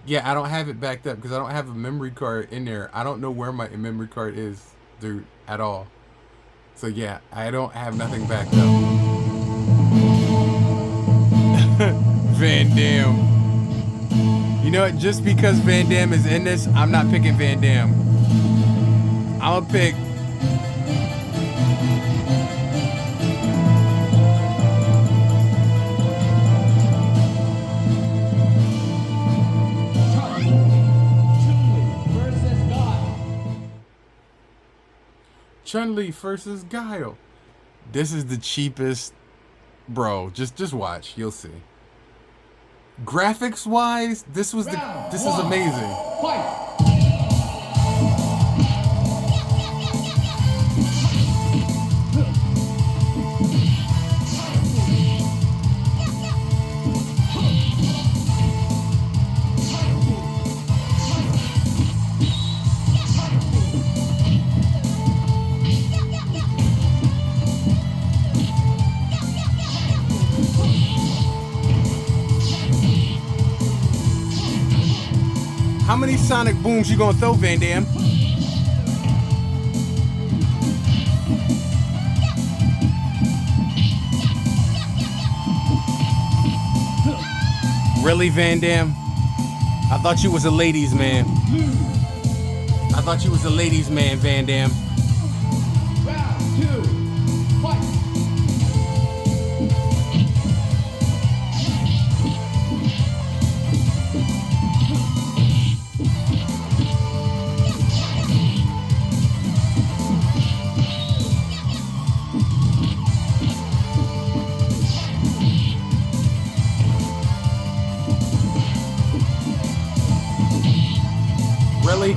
Yeah, I don't have it backed up because I don't have a memory card in there. I don't know where my memory card is, dude, at all. So yeah, I don't have nothing backed up. Van Damme. You know what? Just because Van Damme is in this, I'm not picking Van Damme. I'm gonna pick... Chun-Li versus Guile. This is the cheapest, bro. Just watch, you'll see. Graphics wise, this is amazing. Fight! How many sonic booms you gonna throw, Van Damme? Really, Van Damme? I thought you was a ladies' man. I thought you was a ladies' man, Van Damme. Round 2, fight! Really?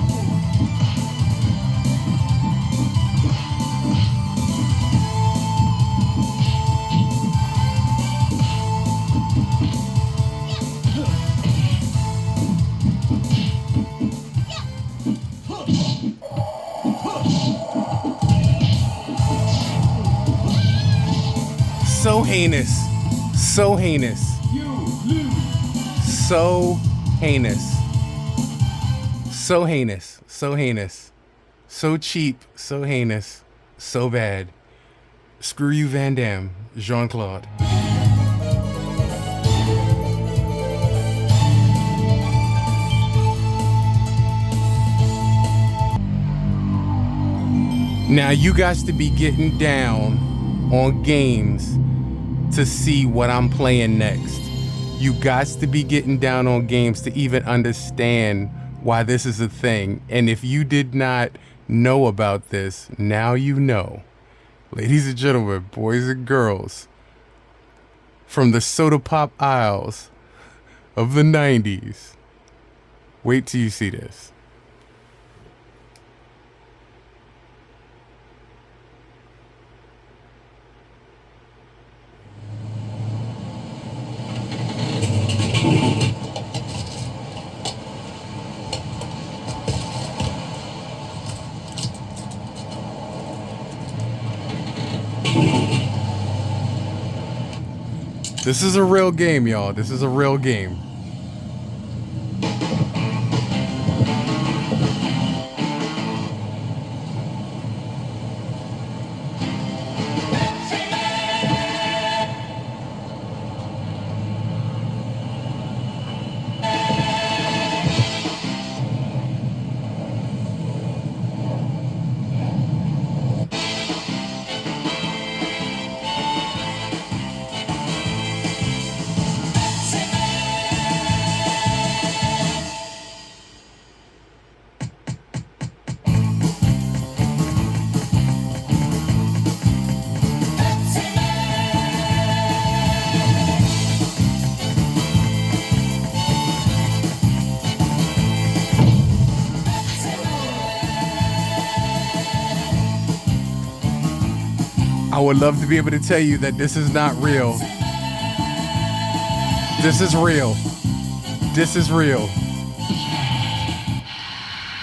So heinous. So heinous. So heinous. So heinous. So heinous. So cheap. So heinous. So bad. Screw you, Van Damme. Jean-Claude. Now you guys to be getting down on games to see what I'm playing next. You guys to be getting down on games to even understand why this is a thing. And if you did not know about this, now you know. Ladies and gentlemen, boys and girls, from the soda pop aisles of the 90s, wait till you see this. This is a real game, y'all. This is a real game. I would love to be able to tell you that this is not real. This is real. This is real.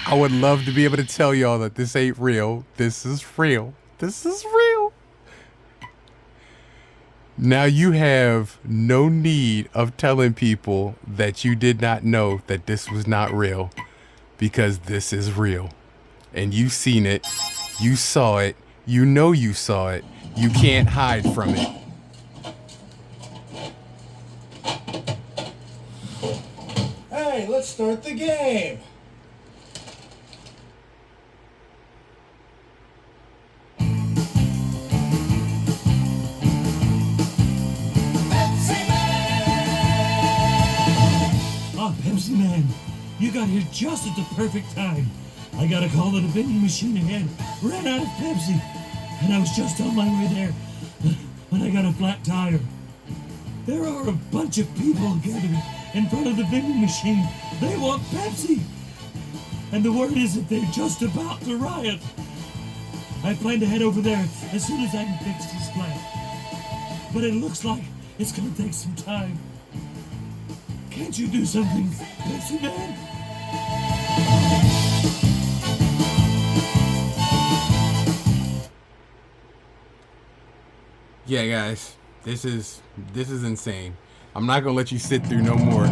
I would love to be able to tell y'all that this ain't real. This is real. This is real. Now you have no need of telling people that you did not know that this was not real, because this is real. And you've seen it. You saw it. You know you saw it. You can't hide from it. Hey, let's start the game. Oh, Pepsi Man, you got here just at the perfect time. I got a call that a vending machine ahead ran out of Pepsi, and I was just on my way there when I got a flat tire. There are a bunch of people gathered in front of the vending machine. They want Pepsi, and the word is that they're just about to riot. I plan to head over there as soon as I can fix this flat, but it looks like it's gonna take some time. Can't you do something, Pepsi Man? Yeah, guys, this is insane. I'm not gonna let you sit through no more.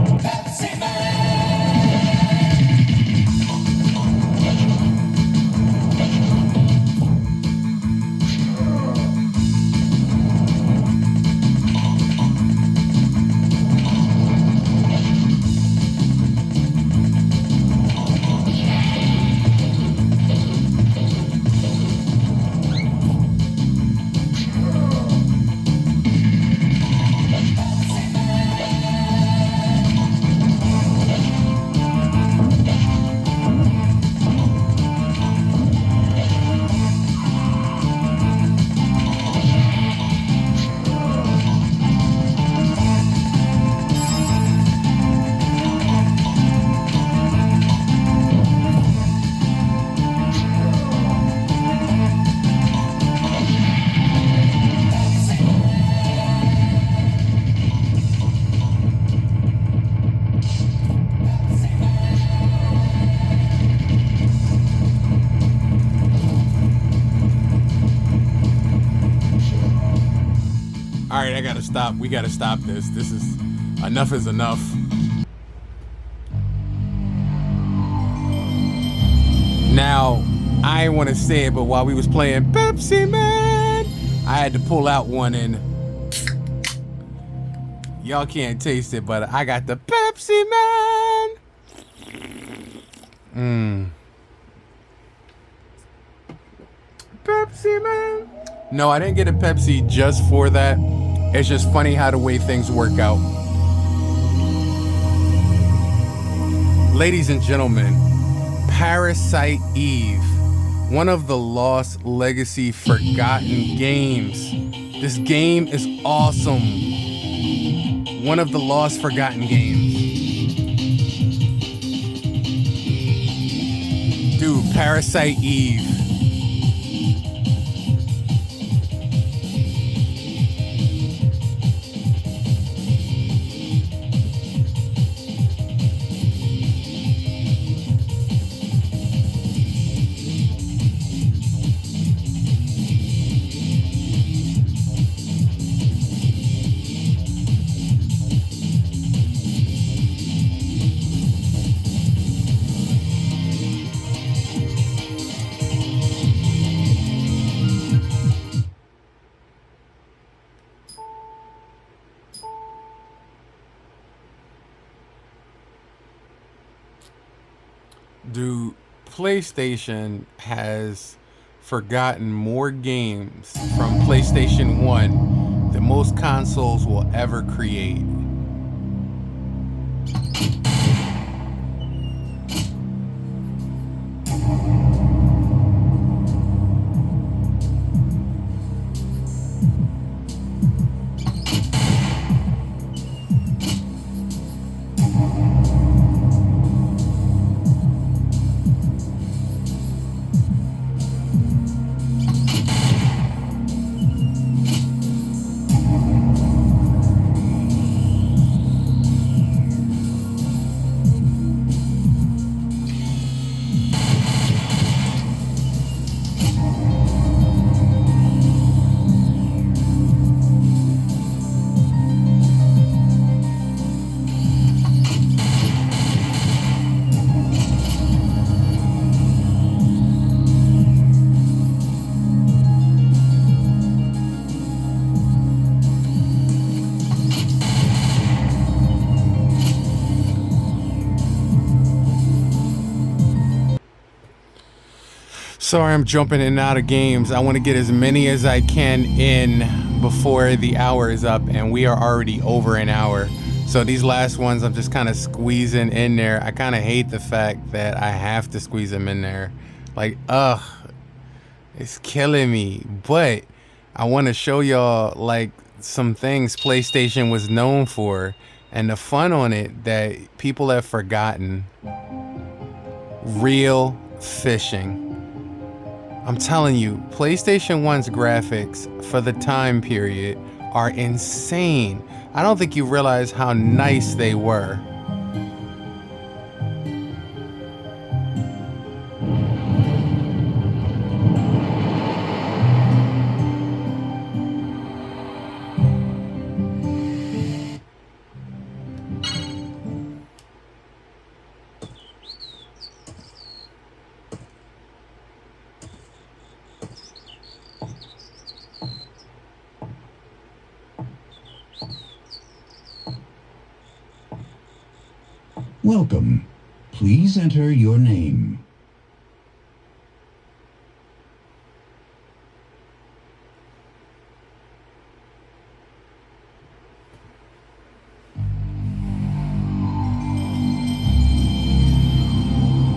All right, I gotta stop. We gotta stop this. This is enough is enough. Now, I ain't want to say it, but while we was playing Pepsi Man, I had to pull out one, and y'all can't taste it, but I got the Pepsi Man. Pepsi Man. No, I didn't get a Pepsi just for that. It's just funny how the way things work out. Ladies and gentlemen, Parasite Eve, one of the lost legacy forgotten games. This game is awesome. One of the lost forgotten games. Dude, Parasite Eve. Dude, PlayStation has forgotten more games from PlayStation 1 than most consoles will ever create. Sorry, I'm jumping in and out of games. I want to get as many as I can in before the hour is up, and we are already over an hour. So these last ones I'm just kind of squeezing in there. I kind of hate the fact that I have to squeeze them in there. Like, ugh, it's killing me. But I want to show y'all like some things PlayStation was known for and the fun on it that people have forgotten. Real fishing. I'm telling you, PlayStation 1's graphics for the time period are insane. I don't think you realize how nice they were. Welcome. Please enter your name.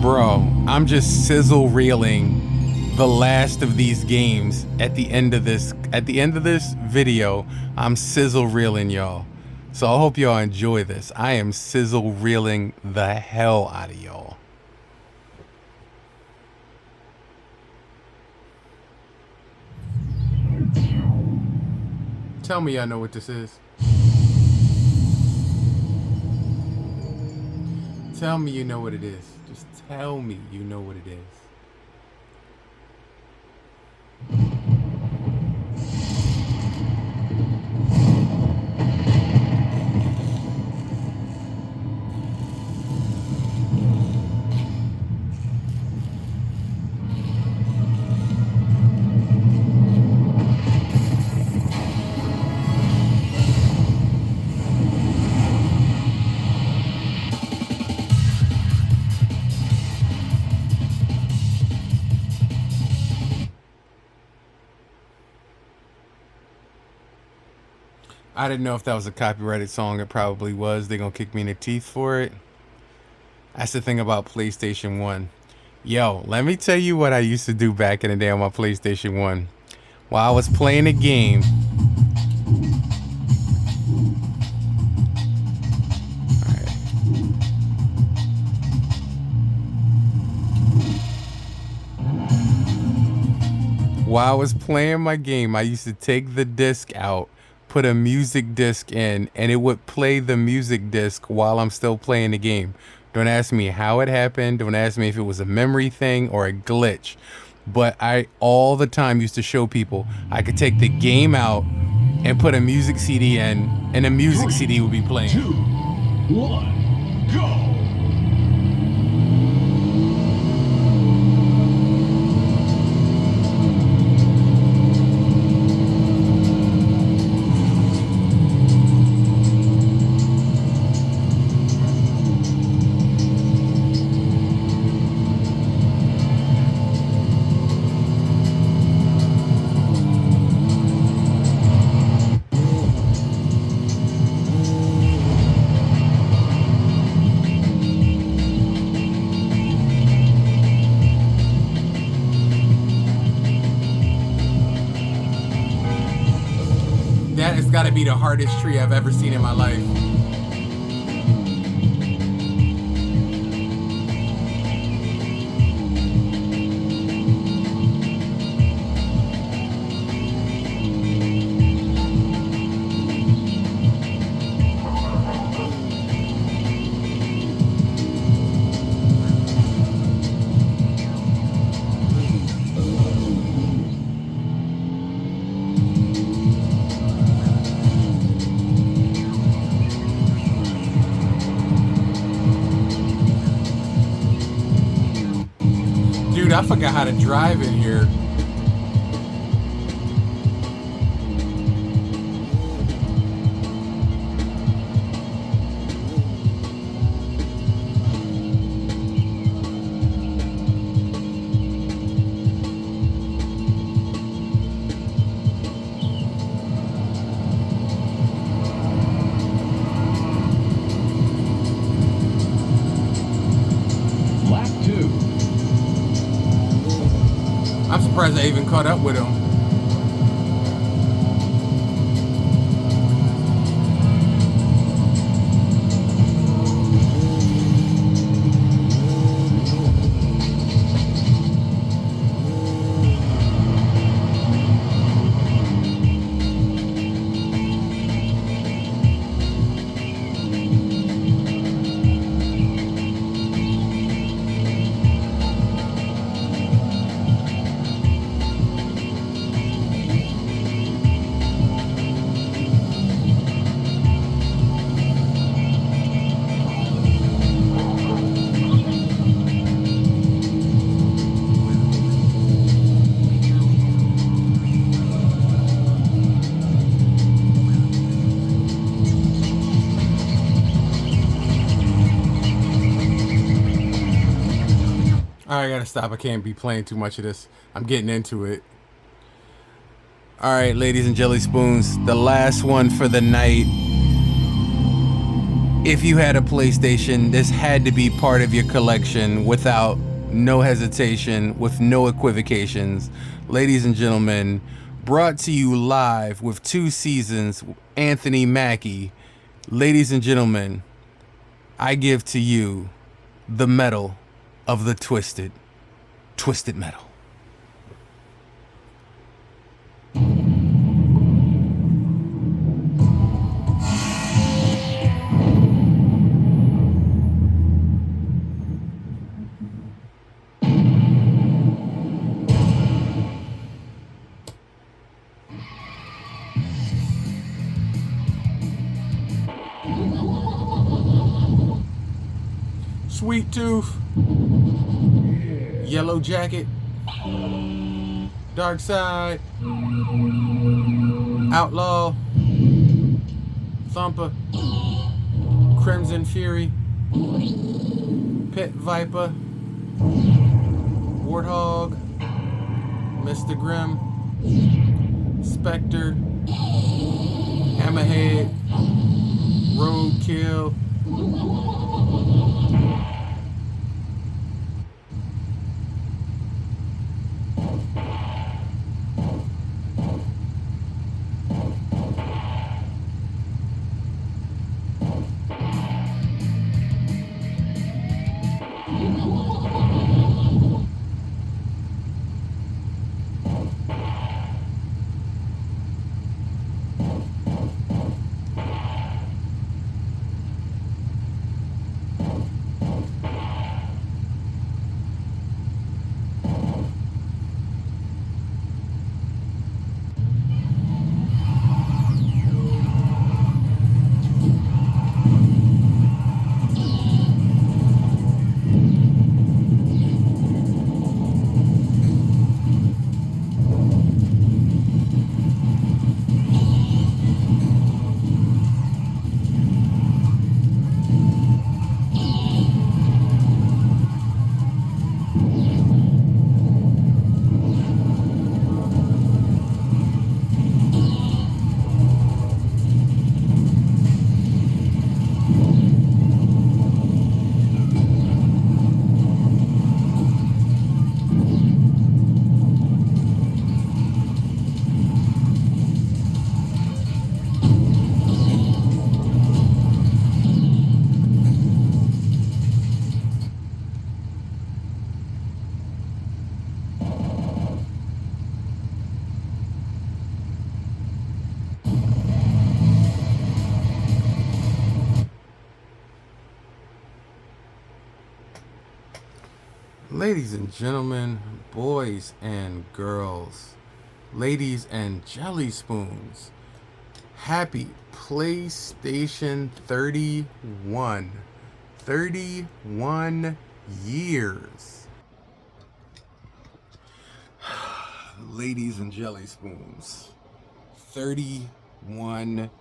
Bro, I'm just sizzle reeling the last of these games at the end of this video. I'm sizzle reeling y'all. So I hope y'all enjoy this. I am sizzle reeling the hell out of y'all. Tell me I know what this is. Tell me you know what it is. Just tell me you know what it is. I didn't know if that was a copyrighted song. It probably was. They're gonna kick me in the teeth for it. That's the thing about PlayStation 1. Yo, let me tell you what I used to do back in the day on my PlayStation 1. While I was playing a game. While I was playing my game, I used to take the disc out, put a music disc in, and it would play the music disc while I'm still playing the game. Don't ask me how it happened. Don't ask me if it was a memory thing or a glitch. But I all the time used to show people I could take the game out and put a music CD in, and the music CD would be playing. 2, 1, go! That has got to be the hardest tree I've ever seen in my life. Dude, I forgot how to drive in here. surprised I even caught up with him. Alright, I gotta stop. I can't be playing too much of this. I'm getting into it. Alright, ladies and jelly spoons, the last one for the night. If you had a PlayStation, this had to be part of your collection without no hesitation, with no equivocations. Ladies and gentlemen, brought to you live with 2 seasons, Anthony Mackie. Ladies and gentlemen, I give to you the metal of the Twisted Metal. Sweet Tooth, Yellow Jacket, Dark Side, Outlaw, Thumper, Crimson Fury, Pit Viper, Warthog, Mr. Grimm, Spectre, Hammerhead, Roadkill, ladies and gentlemen, boys and girls, ladies and jelly spoons, happy PlayStation 31. 31 years. Ladies and jelly spoons, 31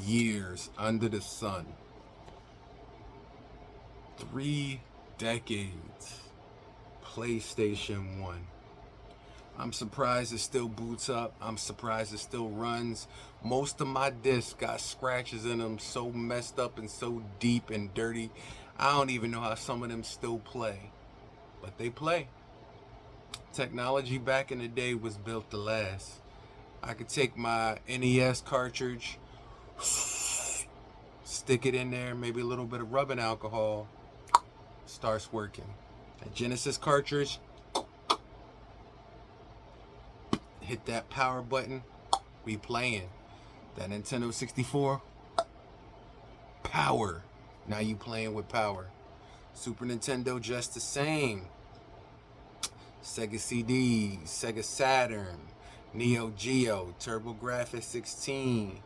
years under the sun. 3 decades. PlayStation 1. I'm surprised it still boots up. I'm surprised it still runs. Most of my discs got scratches in them, so messed up and so deep and dirty. I don't even know how some of them still play. But they play. Technology back in the day was built to last. I could take my NES cartridge, stick it in there, maybe a little bit of rubbing alcohol, starts working. A Genesis cartridge, hit that power button, we playing. That Nintendo 64, power. Now you playing with power. Super Nintendo just the same. Sega CD, Sega Saturn, Neo Geo, TurboGrafx 16.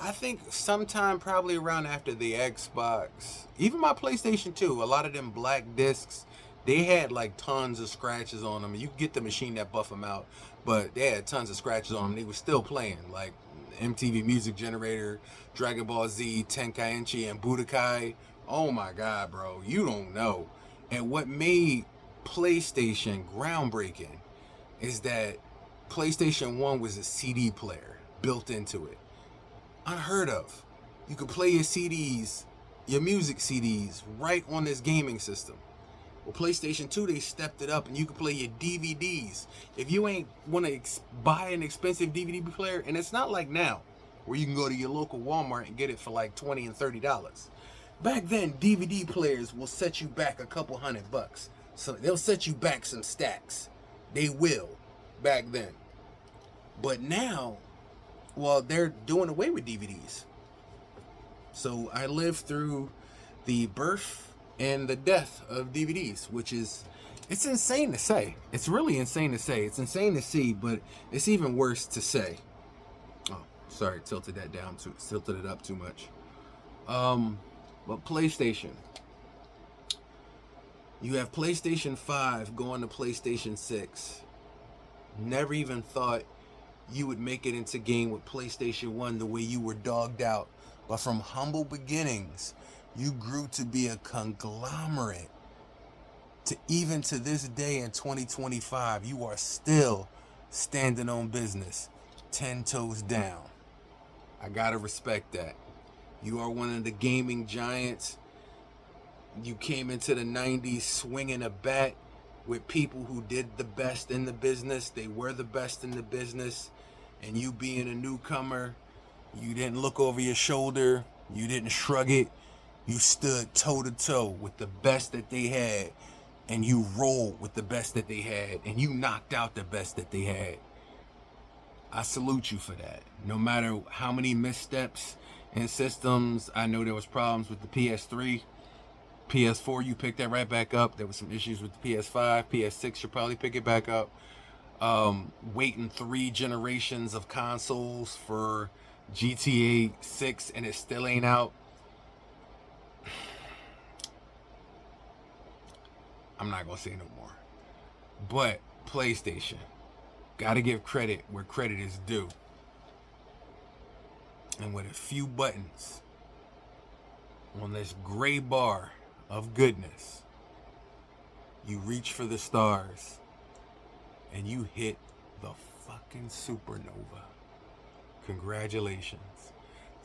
I think sometime probably around after the Xbox, even my PlayStation 2, a lot of them black discs, they had like tons of scratches on them. You could get the machine that buff them out, but they had tons of scratches on them. They were still playing, like MTV Music Generator, Dragon Ball Z, Tenkaichi, and Budokai. Oh my God, bro, you don't know. And what made PlayStation groundbreaking is that PlayStation 1 was a CD player built into it. Unheard of. You could play your CDs, your music CDs, right on this gaming system. Well, PlayStation 2, they stepped it up and you can play your DVDs. If you ain't want to buy an expensive DVD player, and it's not like now, where you can go to your local Walmart and get it for like $20 and $30. Back then, DVD players will set you back a couple $100. So they'll set you back some stacks. They will, back then. But now, well, they're doing away with DVDs. So I lived through the birth and the death of DVDs, which is, it's insane to say. It's really insane to say. It's insane to see, but it's even worse to say. Oh, sorry, tilted that down, tilted it up too much. But PlayStation. You have PlayStation 5 going to PlayStation 6. Never even thought you would make it into game with PlayStation 1 the way you were dogged out. But from humble beginnings, you grew to be a conglomerate. To even to this day in 2025, you are still standing on business, 10 toes down. I gotta respect that. You are one of the gaming giants. You came into the 90s swinging a bat with people who did the best in the business. They were the best in the business. And you being a newcomer, you didn't look over your shoulder. You didn't shrug it. You stood toe to toe with the best that they had. And you rolled with the best that they had. And you knocked out the best that they had. I salute you for that. No matter how many missteps in systems, I know there was problems with the PS3. PS4, you picked that right back up. There was some issues with the PS5. PS6, you'll probably pick it back up. Waiting 3 generations of consoles for GTA 6 and it still ain't out. I'm not gonna say no more. But PlayStation, gotta give credit where credit is due. And with a few buttons on this gray bar of goodness, you reach for the stars and you hit the fucking supernova. Congratulations.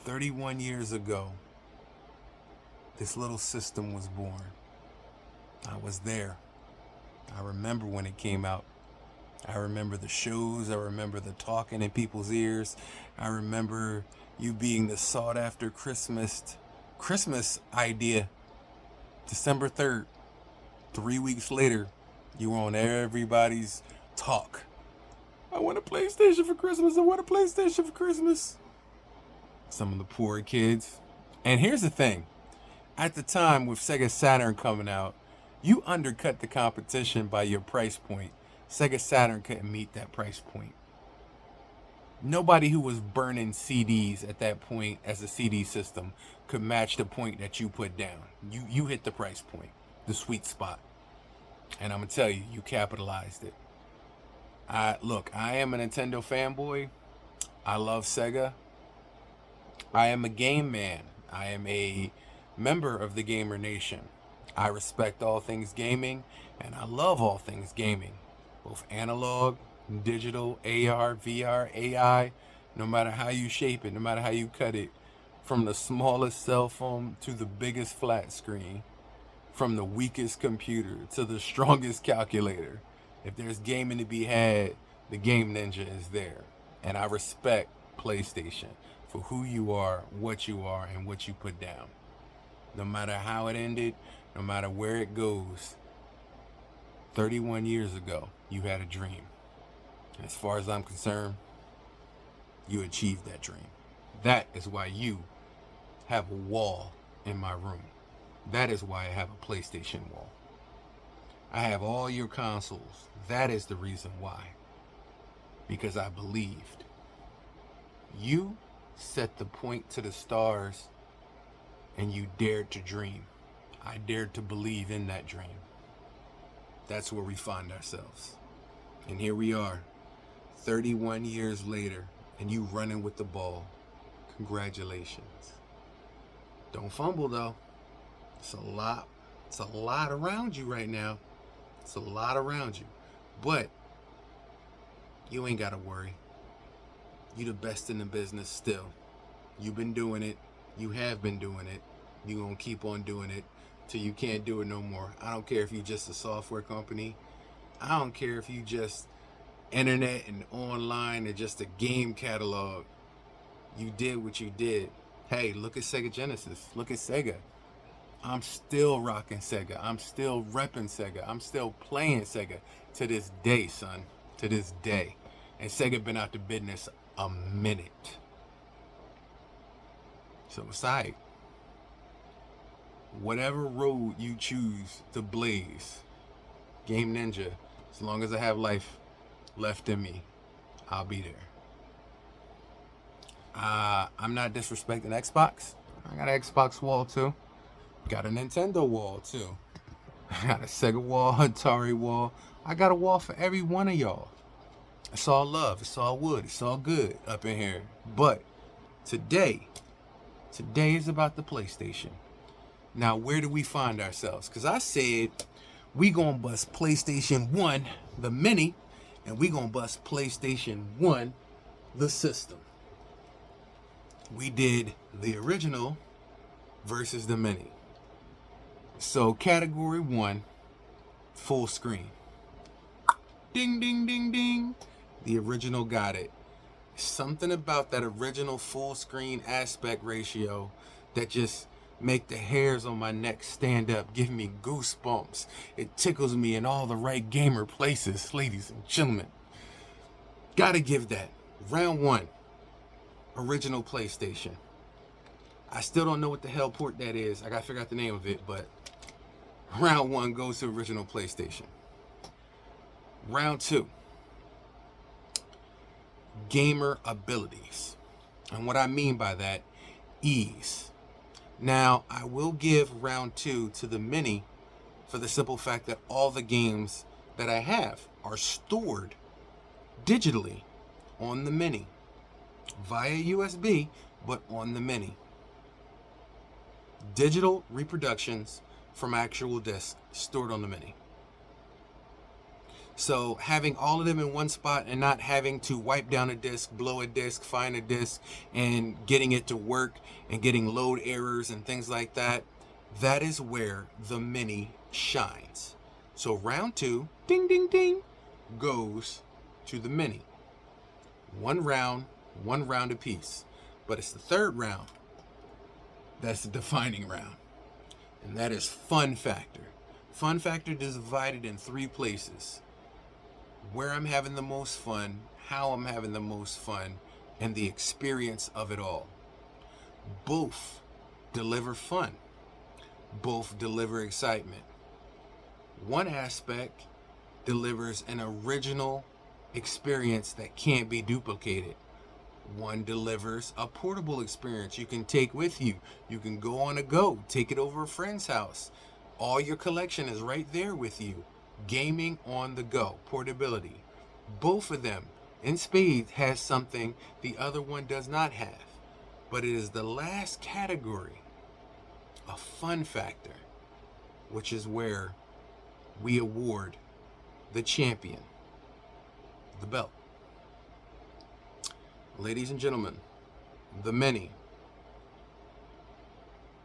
31 years ago, this little system was born. I was there. I remember when it came out. I remember the shows. I remember the talking in people's ears. I remember you being the sought after Christmas idea. December 3rd, 3 weeks later, you were on everybody's talk. I want a PlayStation for Christmas. I want a PlayStation for Christmas. Some of the poor kids. And here's the thing. At the time with Sega Saturn coming out, you undercut the competition by your price point. Sega Saturn couldn't meet that price point. Nobody who was burning CDs at that point as a CD system could match the point that you put down. You hit the price point, the sweet spot. And I'm going to tell you, you capitalized it. Look, I am a Nintendo fanboy. I love Sega. I am a game man. I am a member of the Gamer Nation. I respect all things gaming, and I love all things gaming. Both analog, digital, AR, VR, AI, no matter how you shape it, no matter how you cut it, from the smallest cell phone to the biggest flat screen, from the weakest computer to the strongest calculator. If there's gaming to be had, the Game Ninja is there. And I respect PlayStation for who you are, and what you put down. No matter how it ended, no matter where it goes, 31 years ago, you had a dream. As far as I'm concerned, you achieved that dream. That is why you have a wall in my room. That is why I have a PlayStation wall. I have all your consoles. That is the reason why. Because I believed. You set the point to the stars and you dared to dream. I dared to believe in that dream. That's where we find ourselves. And here we are, 31 years later, and you running with the ball. Congratulations. Don't fumble though. It's a lot around you right now. It's a lot around you. But you ain't gotta worry. You the best in the business still. You've been doing it. You have been doing it. You gonna keep on doing it till you can't do it no more. I don't care if you just a software company. I don't care if you just internet and online and just a game catalog. You did what you did. Hey, look at Sega Genesis. Look at Sega. I'm still rocking Sega. I'm still repping Sega. I'm still playing Sega to this day, son. To this day. And Sega been out the business a minute. So it's aight. Whatever road you choose to blaze, Game Ninja, as long as I have life left in me, I'll be there. I'm not disrespecting Xbox. I got an Xbox wall too. Got a Nintendo wall too. I got a Sega wall, Atari wall. I got a wall for every one of y'all. It's all love. It's all wood. It's all good up in here. But today is about the PlayStation. Now, where do we find ourselves? Because I said we gonna bust PlayStation 1, the mini, and we gonna bust PlayStation 1, the system. We did the original versus the mini. So category 1, full screen. Ding, ding, ding, ding. The original got it. Something about that original full screen aspect ratio that just make the hairs on my neck stand up, give me goosebumps. It tickles me in all the right gamer places, ladies and gentlemen. Gotta give that. Round 1, original PlayStation. I still don't know what the hell port that is. I gotta figure out the name of it, but round 1 goes to original PlayStation. Round 2, gamer abilities. And what I mean by that, ease. Now, I will give round 2 to the mini for the simple fact that all the games that I have are stored digitally on the mini via USB, but on the mini. Digital reproductions from actual discs stored on the mini. So having all of them in one spot and not having to wipe down a disc, blow a disc, find a disc, and getting it to work and getting load errors and things like that, that is where the mini shines. So round 2, ding, ding, ding, goes to the mini. One round apiece. But it's the third round that's the defining round. And that is fun factor. Fun factor is divided in 3 places. Where I'm having the most fun, how I'm having the most fun, and the experience of it all. Both deliver fun. Both deliver excitement. One aspect delivers an original experience that can't be duplicated. One delivers a portable experience you can take with you. You can go on a go, take it over a friend's house. All your collection is right there with you. Gaming on the go, portability. Both of them in spades has something the other one does not have. But it is the last category, a fun factor, which is where we award the champion the belt. Ladies and gentlemen, the many,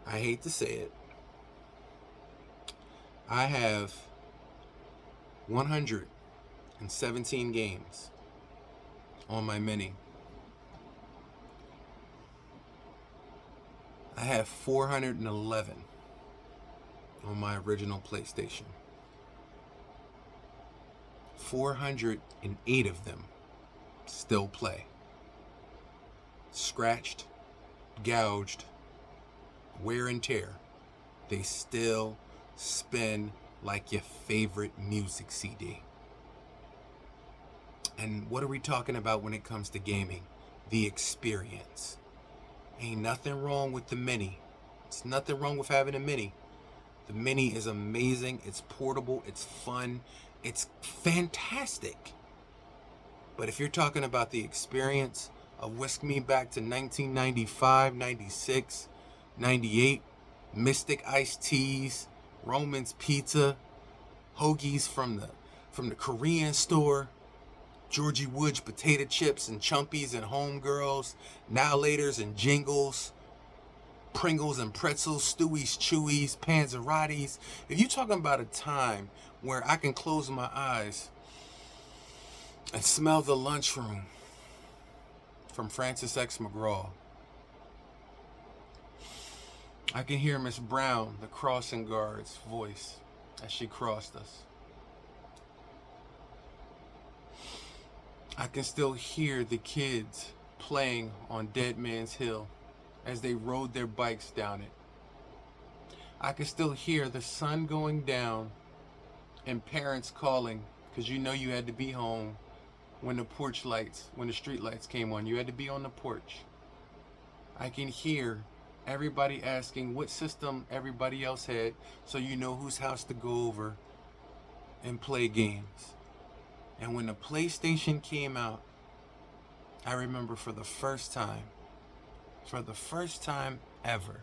I hate to say it, I have 117 games on my mini. I have 411 on my original PlayStation. 408 of them still play. Scratched, gouged, wear and tear. They still spin like your favorite music CD. And what are we talking about when it comes to gaming? The experience. Ain't nothing wrong with the mini. It's nothing wrong with having a mini. The mini is amazing. It's portable. It's fun. It's fantastic. But if you're talking about the experience of whisk me back to 1995, 96, 98, Mystic iced teas, Roman's pizza, hoagies from the Korean store, Georgie Woods potato chips and chumpies and homegirls, now laters and jingles, Pringles and pretzels, Stewie's, Chewies, Panzerottis. If you're talking about a time where I can close my eyes and smell the lunchroom from Francis X. McGraw, I can hear Miss Brown, the crossing guard's voice as she crossed us. I can still hear the kids playing on Dead Man's Hill as they rode their bikes down it. I can still hear the sun going down and parents calling because you know you had to be home when the street lights came on. You had to be on the porch. I can hear everybody asking what system everybody else had so you know whose house to go over and play games. And when the PlayStation came out, I remember for the first time ever,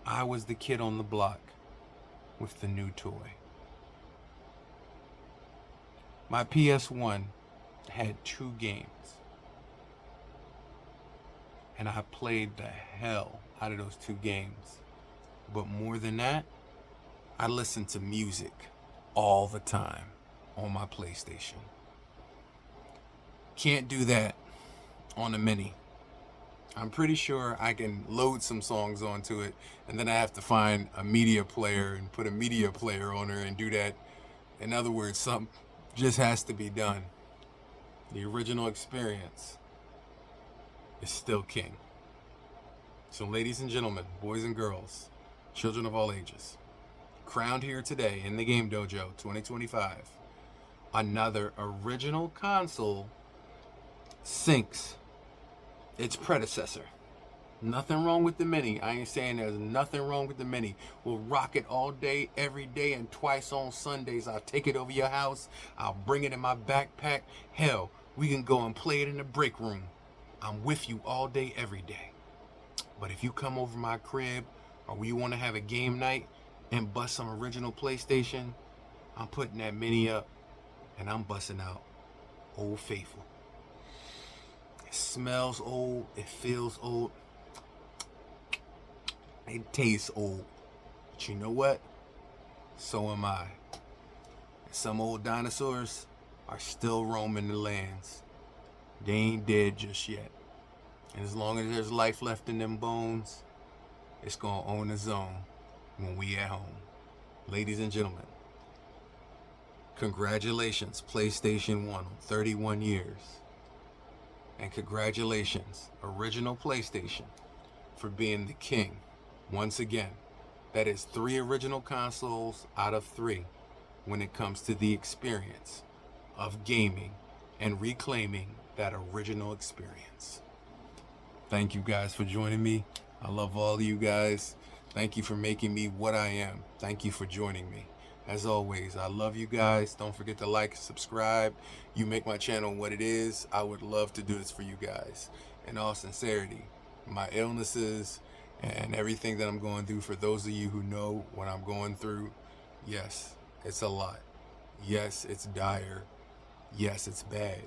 I was the kid on the block with the new toy. My PS1 had 2 games. And I played the hell out of those 2 games. But more than that, I listened to music all the time on my PlayStation. Can't do that on a mini. I'm pretty sure I can load some songs onto it, and then I have to find a media player and put a media player on her and do that. In other words, something just has to be done. The original experience is still king. So ladies and gentlemen, boys and girls, children of all ages, crowned here today in the Game Dojo 2025, another original console sinks its predecessor. Nothing wrong with the mini. I ain't saying there's nothing wrong with the mini. We'll rock it all day, every day, and twice on Sundays. I'll take it over your house. I'll bring it in my backpack. Hell, we can go and play it in the break room. I'm with you all day, every day. But if you come over my crib or you want to have a game night and bust some original PlayStation, I'm putting that mini up and I'm busting out Old Faithful. It smells old. It feels old. It tastes old. But you know what? So am I. Some old dinosaurs are still roaming the lands. They ain't dead just yet. And as long as there's life left in them bones, it's gonna own its own when we at home. Ladies and gentlemen, congratulations, PlayStation 1 on 31 years. And congratulations, original PlayStation, for being the king. Once again, that is 3 original consoles out of 3 when it comes to the experience of gaming and reclaiming that original experience. Thank you guys for joining me. I love all of you guys. Thank you for making me what I am. Thank you for joining me. As always, I love you guys. Don't forget to like and subscribe. You make my channel what it is. I would love to do this for you guys. In all sincerity, my illnesses and everything that I'm going through, for those of you who know what I'm going through, yes, it's a lot. Yes, it's dire. Yes, it's bad.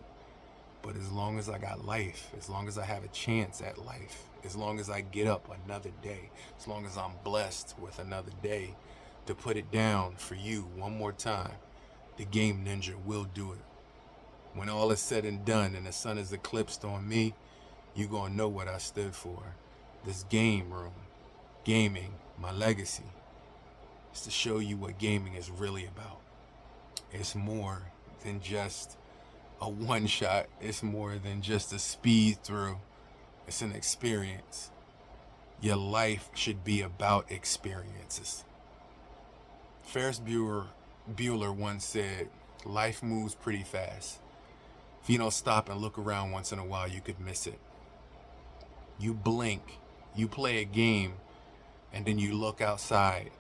But as long as I got life, as long as I have a chance at life, as long as I get up another day, as long as I'm blessed with another day, to put it down for you one more time, the Game Ninja will do it. When all is said and done and the sun is eclipsed on me, you gonna know what I stood for. This game room, gaming, my legacy, is to show you what gaming is really about. It's more than just a one shot. It's more than just a speed through. It's an experience. Your life should be about experiences. Ferris Bueller once said, life moves pretty fast. If you don't stop and look around once in a while, you could miss it. You blink, you play a game, and then you look outside,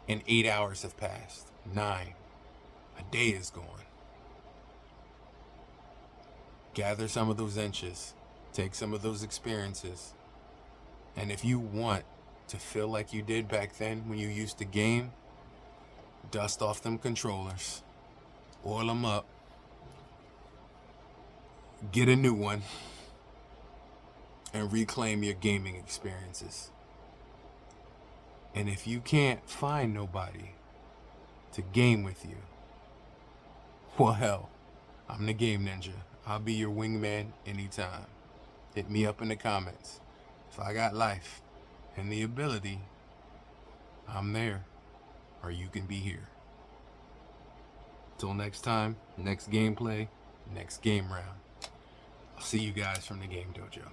and 8 hours have passed. 9. A day is gone. Gather some of those inches, take some of those experiences, and if you want to feel like you did back then when you used to game, dust off them controllers, oil them up, get a new one, and reclaim your gaming experiences. And if you can't find nobody to game with you, well, hell, I'm the Game Ninja. I'll be your wingman anytime. Hit me up in the comments. If I got life and the ability, I'm there, or you can be here. Till next time, next gameplay, next game round. I'll see you guys from the Game Dojo.